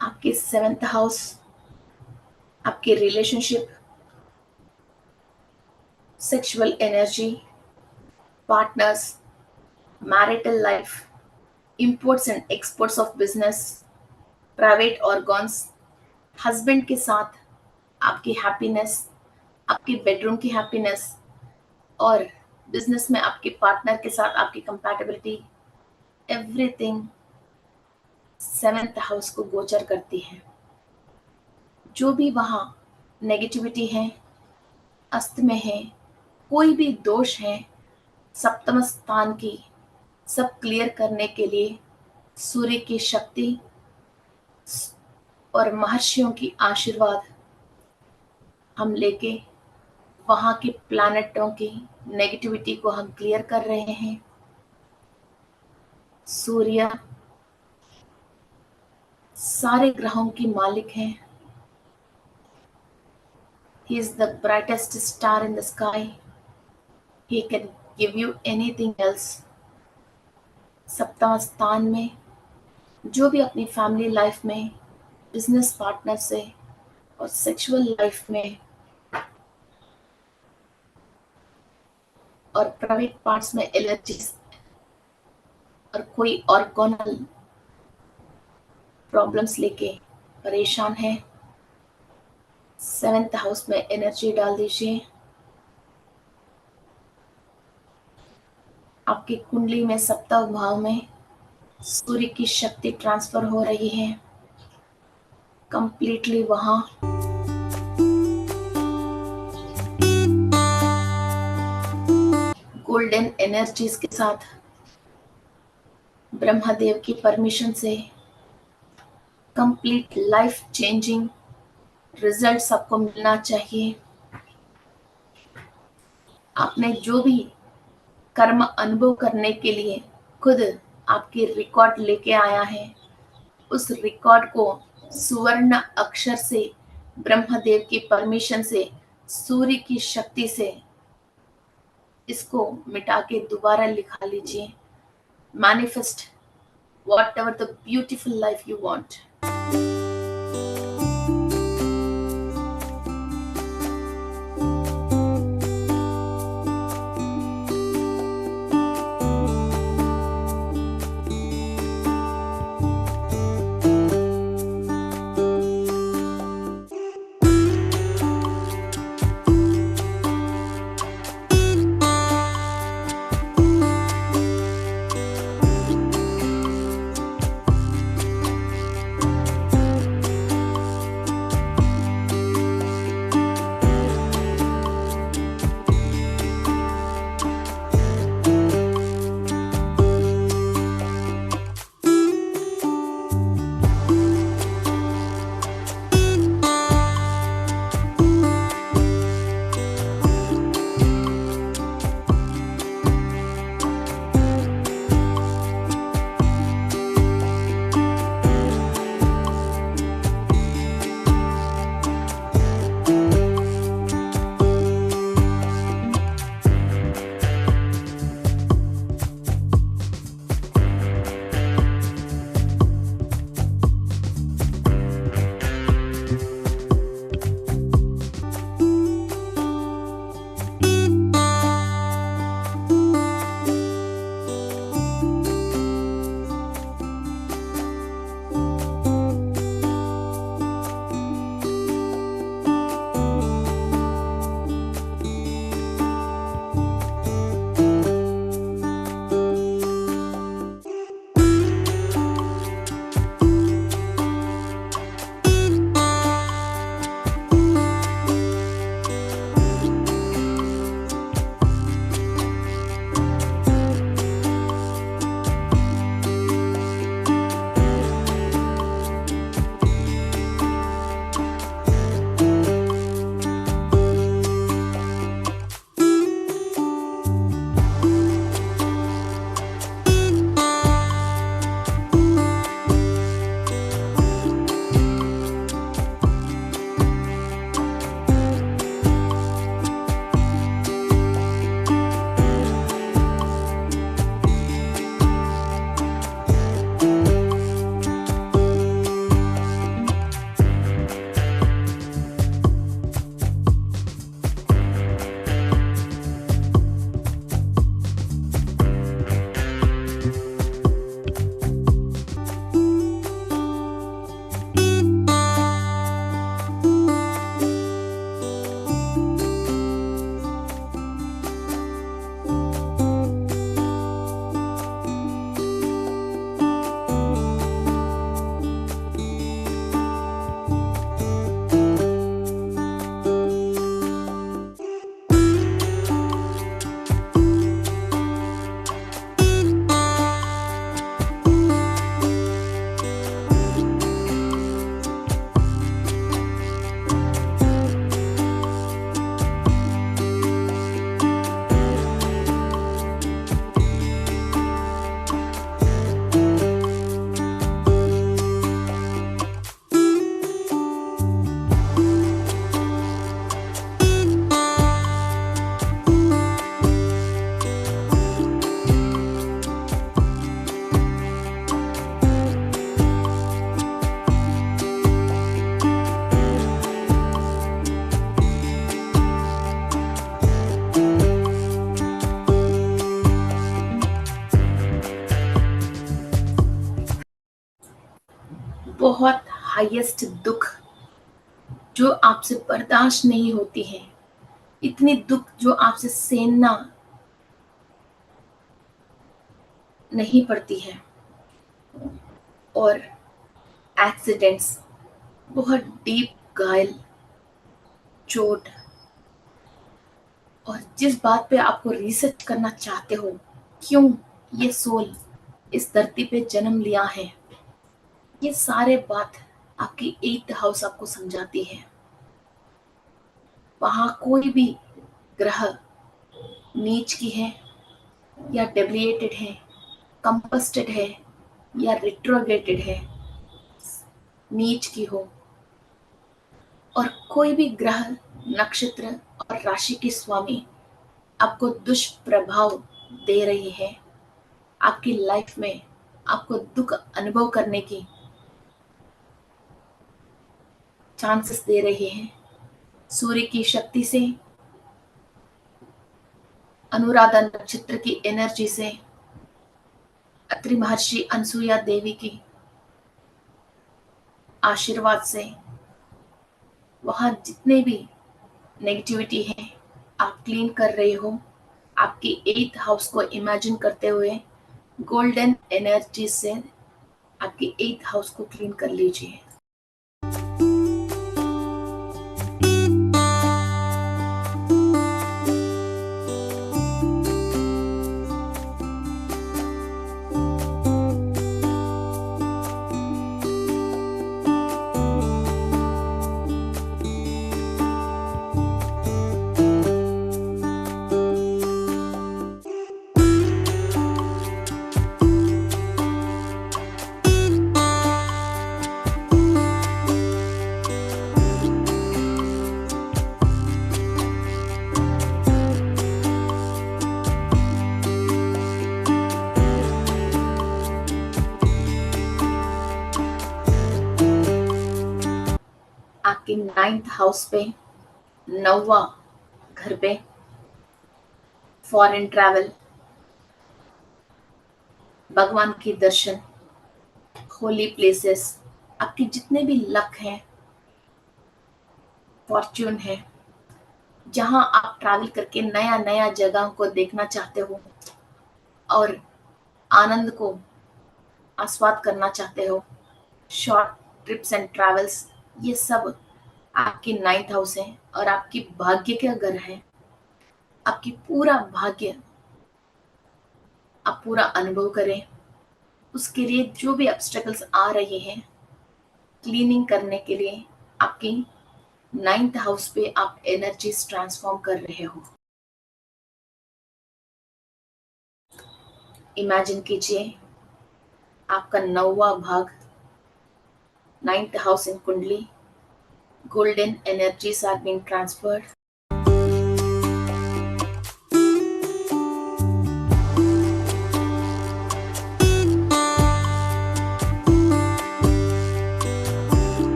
आपके 7th हाउस आपके relationship, sexual energy, partners, marital life, imports and exports of business, private organs, husband के साथ आपकी हैप्पीनेस, आपके बेडरूम की हैप्पीनेस और बिजनेस में आपके पार्टनर के साथ आपकी कंपैटिबिलिटी, एवरीथिंग 7th हाउस को गोचर करती है। जो भी वहाँ नेगेटिविटी है, अस्त में है, कोई भी दोष है, सप्तम स्थान की सब क्लियर करने के लिए सूर्य की शक्ति और महर्षियों की आशीर्वाद हम लेके वहाँ के प्लैनेटों की नेगेटिविटी को हम क्लियर कर रहे हैं। सूर्य सारे ग्रहों की मालिक हैं। He is the brightest star in the sky. He can give you anything else. सप्तम स्थान में जो भी अपनी फैमिली लाइफ में, बिजनेस पार्टनर से और सेक्सुअल लाइफ में और प्राइवेट पार्ट्स में एलर्जीज और कोई ऑर्गोनल प्रॉब्लम्स लेके परेशान है, 7th हाउस में एनर्जी डाल दीजिए। आपकी कुंडली में 7वां भाव में सूर्य की शक्ति ट्रांसफर हो रही है कंप्लीटली वहां। गोल्डन एनर्जीज के साथ ब्रह्मदेव की परमिशन से कंप्लीट लाइफ चेंजिंग रिजल्ट आपको मिलना चाहिए। आपने जो भी कर्म अनुभव करने के लिए खुद आपकी रिकॉर्ड लेके आया है, उस रिकॉर्ड को सुवर्ण अक्षर से ब्रह्मदेव की परमिशन से, सूर्य की शक्ति से इसको मिटा के दोबारा लिखा लीजिए। Manifest whatever the beautiful life you want. बहुत हाईएस्ट दुख जो आपसे बर्दाश्त नहीं होती है, इतनी दुख जो आपसे सहना नहीं पड़ती है, और एक्सीडेंट्स, बहुत डीप घायल, चोट, और जिस बात पे आपको रिसर्च करना चाहते हो, क्यों ये सोल इस धरती पे जन्म लिया है, ये सारे बात आपकी 8th हाउस आपको समझाती है। वहां कोई भी ग्रह नीच की है या डेविएटेड है, कंपस्टेड है या रिट्रोग्रेटेड है, नीच की हो, और कोई भी ग्रह, नक्षत्र और राशि के स्वामी आपको दुष्प्रभाव दे रही है, आपकी लाइफ में आपको दुख अनुभव करने की चांसेस दे रहे हैं, सूर्य की शक्ति से, अनुराधा नक्षत्र की एनर्जी से, अत्रि महर्षि अनसुईया देवी की आशीर्वाद से, वहां जितने भी नेगेटिविटी है आप क्लीन कर रहे हो। आपकी 8th हाउस को इमेजिन करते हुए गोल्डन एनर्जी से आपकी 8th हाउस को क्लीन कर लीजिए। आपके 9th हाउस पे, 9वां घर पे, फॉरेन ट्रैवल, भगवान के दर्शन, होली प्लेसेस, आपके जितने भी लक हैं, फॉर्च्यून है, जहां आप ट्रैवल करके नया नया जगह को देखना चाहते हो और आनंद को आस्वाद करना चाहते हो, शॉर्ट ट्रिप्स एंड ट्रैवल्स, ये सब आपकी 9th हाउस है और आपकी भाग्य का घर है। आपकी पूरा भाग्य आप पूरा अनुभव करें, उसके लिए जो भी ऑब्स्टेकल्स आ रहे हैं, क्लीनिंग करने के लिए आपकी 9th हाउस पे आप एनर्जीज ट्रांसफॉर्म कर रहे हो। इमेजिन कीजिए आपका 9वां भाग, 9th हाउस इन कुंडली, golden energies are being transferred.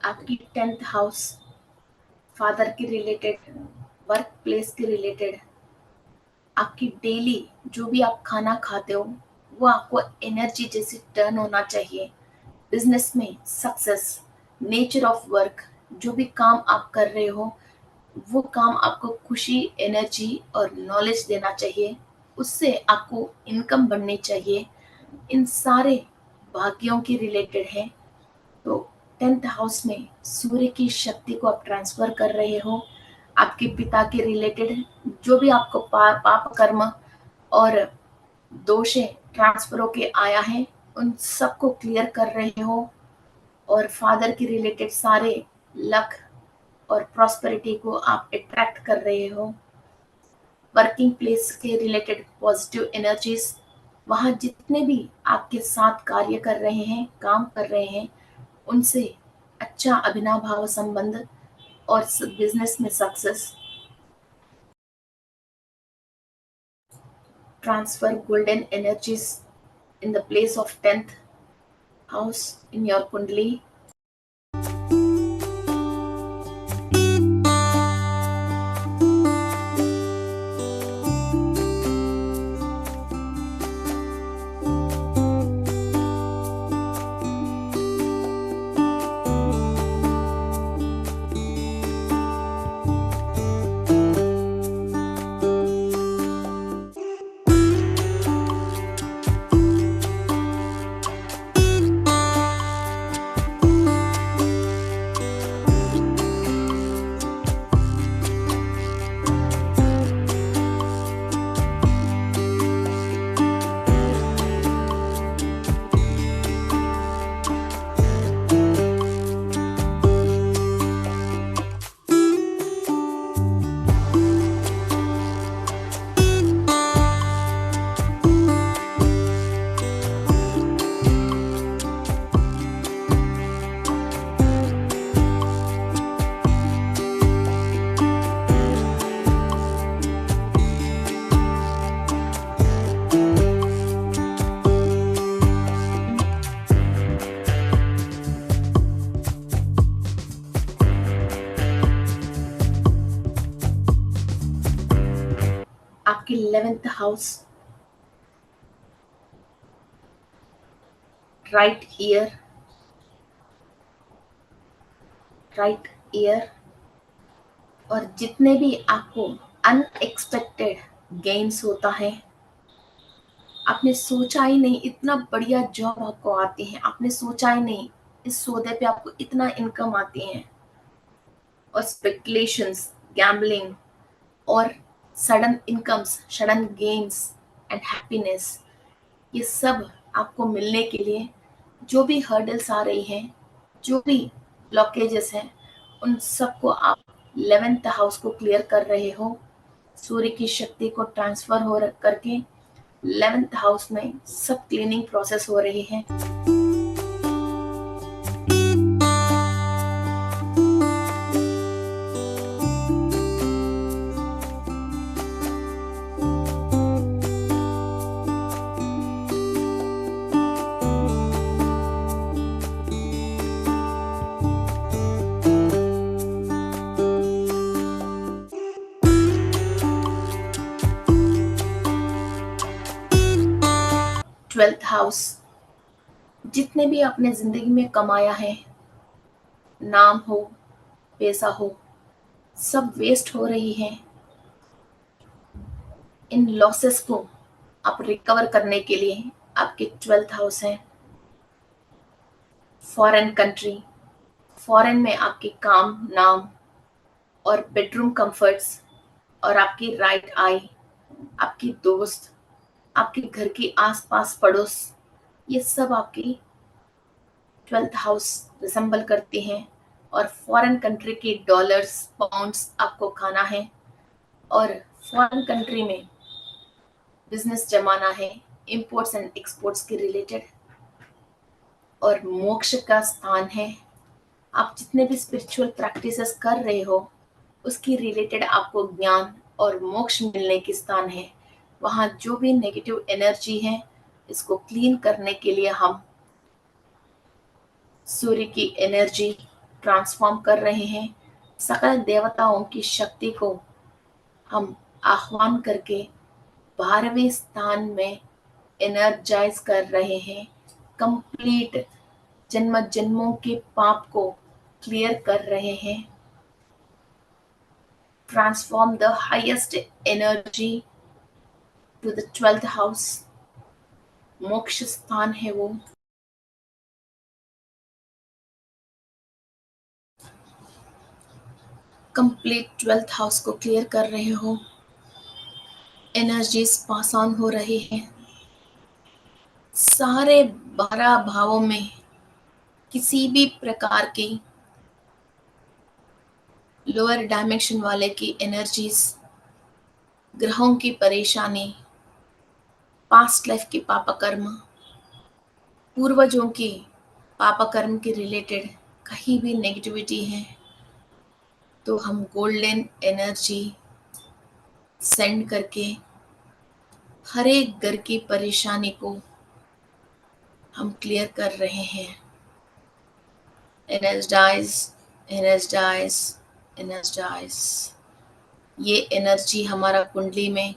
आपकी 10th हाउस फादर के रिलेटेड, वर्क प्लेस के रिलेटेड, आपकी डेली जो भी आप खाना खाते हो वो आपको एनर्जी जैसे टर्न होना चाहिए। बिजनेस में सक्सेस, नेचर ऑफ वर्क, जो भी काम आप कर रहे हो वो काम आपको खुशी, एनर्जी और नॉलेज देना चाहिए। उससे आपको इनकम बढ़नी चाहिए। इन सारे भाग्यों के रिलेटेड है। तो 10th हाउस में सूर्य की शक्ति को आप ट्रांसफर कर रहे हो। आपके पिता के रिलेटेड जो भी आपको पाप कर्म और दोषे ट्रांसफर होके आया है उन सबको क्लियर कर रहे हो। और फादर के रिलेटेड सारे लक और प्रॉस्पेरिटी को आप अट्रैक्ट कर रहे हो। वर्किंग प्लेस के रिलेटेड पॉजिटिव एनर्जीज, वहाँ जितने भी आपके साथ कार्य कर रहे हैं, काम कर रहे हैं, उनसे अच्छा अभिनव भाव संबंध और बिजनेस में success. Transfer golden energies in the place of 10th house in your kundali. आपकी 11th house right year, right year और जितने भी आपको अनएक्सपेक्टेड गेन्स होता है, आपने सोचा ही नहीं इतना बढ़िया जॉब आपको आती है, आपने सोचा ही नहीं इस सौदे पे आपको इतना इनकम आती है। और स्पेकुलेशंस, गैम्बलिंग और sudden incomes, sudden gains and happiness, ये सब आपको मिलने के लिए जो भी हर्डल्स आ रही हैं, जो भी ब्लॉकेजेस हैं, उन सबको आप 11th हाउस को क्लियर कर रहे हो। सूर्य की शक्ति को ट्रांसफर हो करके 11th हाउस में सब क्लीनिंग प्रोसेस हो रही है। 12th हाउस, जितने भी आपने जिंदगी में कमाया है, नाम हो, पैसा हो, सब वेस्ट हो रही है। इन लॉसेस को आप रिकवर करने के लिए आपके 12th हाउस है। फॉरेन कंट्री, फॉरेन में आपके काम, नाम और बेडरूम कंफर्ट्स और आपकी राइट आई, आपकी दोस्त, आपके घर के आसपास पड़ोस, ये सब आपकी 12th हाउस रिसेंबल करती हैं। और फॉरेन कंट्री के डॉलर्स, पाउंड्स आपको खाना है और फॉरेन कंट्री में बिजनेस जमाना है, इंपोर्ट्स एंड एक्सपोर्ट्स के रिलेटेड। और मोक्ष का स्थान है। आप जितने भी स्पिरिचुअल प्रैक्टिसेस कर रहे हो उसकी रिलेटेड आपको ज्ञान और मोक्ष मिलने की स्थान है। वहाँ जो भी नेगेटिव एनर्जी है इसको क्लीन करने के लिए हम सूर्य की एनर्जी ट्रांसफॉर्म कर रहे हैं। सकल देवताओं की शक्ति को हम आह्वान करके 12वें स्थान में एनर्जाइज कर रहे हैं, कंप्लीट जन्म जन्मों के पाप को क्लियर कर रहे हैं, transform the highest energy to the 12th house, मोक्ष स्थान है वो। कंप्लीट 12th हाउस को क्लियर कर रहे हो, एनर्जीज पास ऑन हो रही है, सारे 12 भावों में किसी भी प्रकार की लोअर डायमेंशन वाले की एनर्जीज, ग्रहों की परेशानी, पास्ट लाइफ की पापा कर्म, पूर्वजों की पापा कर्म के रिलेटेड कहीं भी नेगेटिविटी है तो हम गोल्डन एनर्जी सेंड करके हर एक घर की परेशानी को हम क्लियर कर रहे हैं। Energise, energise, energise. ये एनर्जी हमारा कुंडली में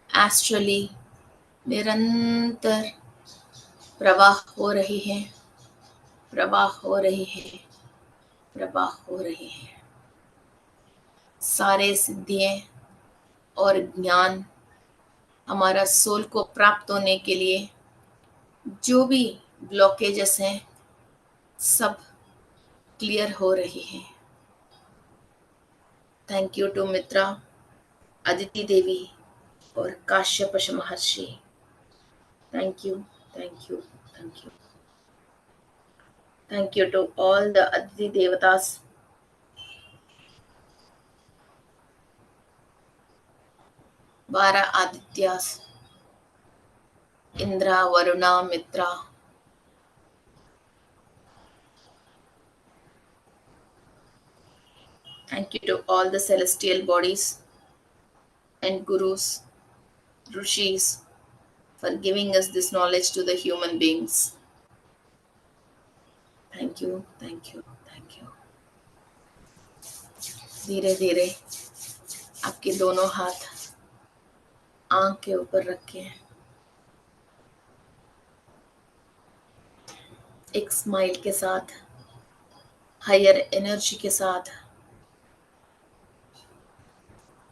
एस्ट्रली निरंतर प्रवाह हो रही है, प्रवाह हो रही है, प्रवाह हो रही है। सारे सिद्धियाँ और ज्ञान हमारा सोल को प्राप्त होने के लिए जो भी ब्लॉकेजेस हैं सब क्लियर हो रही हैं। थैंक यू टू मित्रा, अदिति देवी और काश्यप महर्षि। Thank you, thank you, thank you. Thank you to all the Aditi Devatas. 12 Adityas, Indra, Varuna, Mitra. Thank you to all the celestial bodies and gurus, rishis for giving us this knowledge to the human beings. Thank you, thank you, thank you. धीरे धीरे आपके दोनों हाथ आंख के ऊपर रखें, एक स्माइल के साथ, हायर एनर्जी के साथ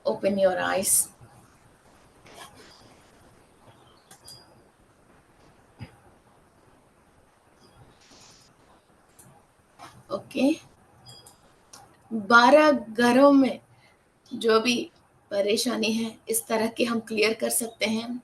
ओपन योर आईज। ओके, 12 घरों में जो भी परेशानी है इस तरह के हम क्लियर कर सकते हैं।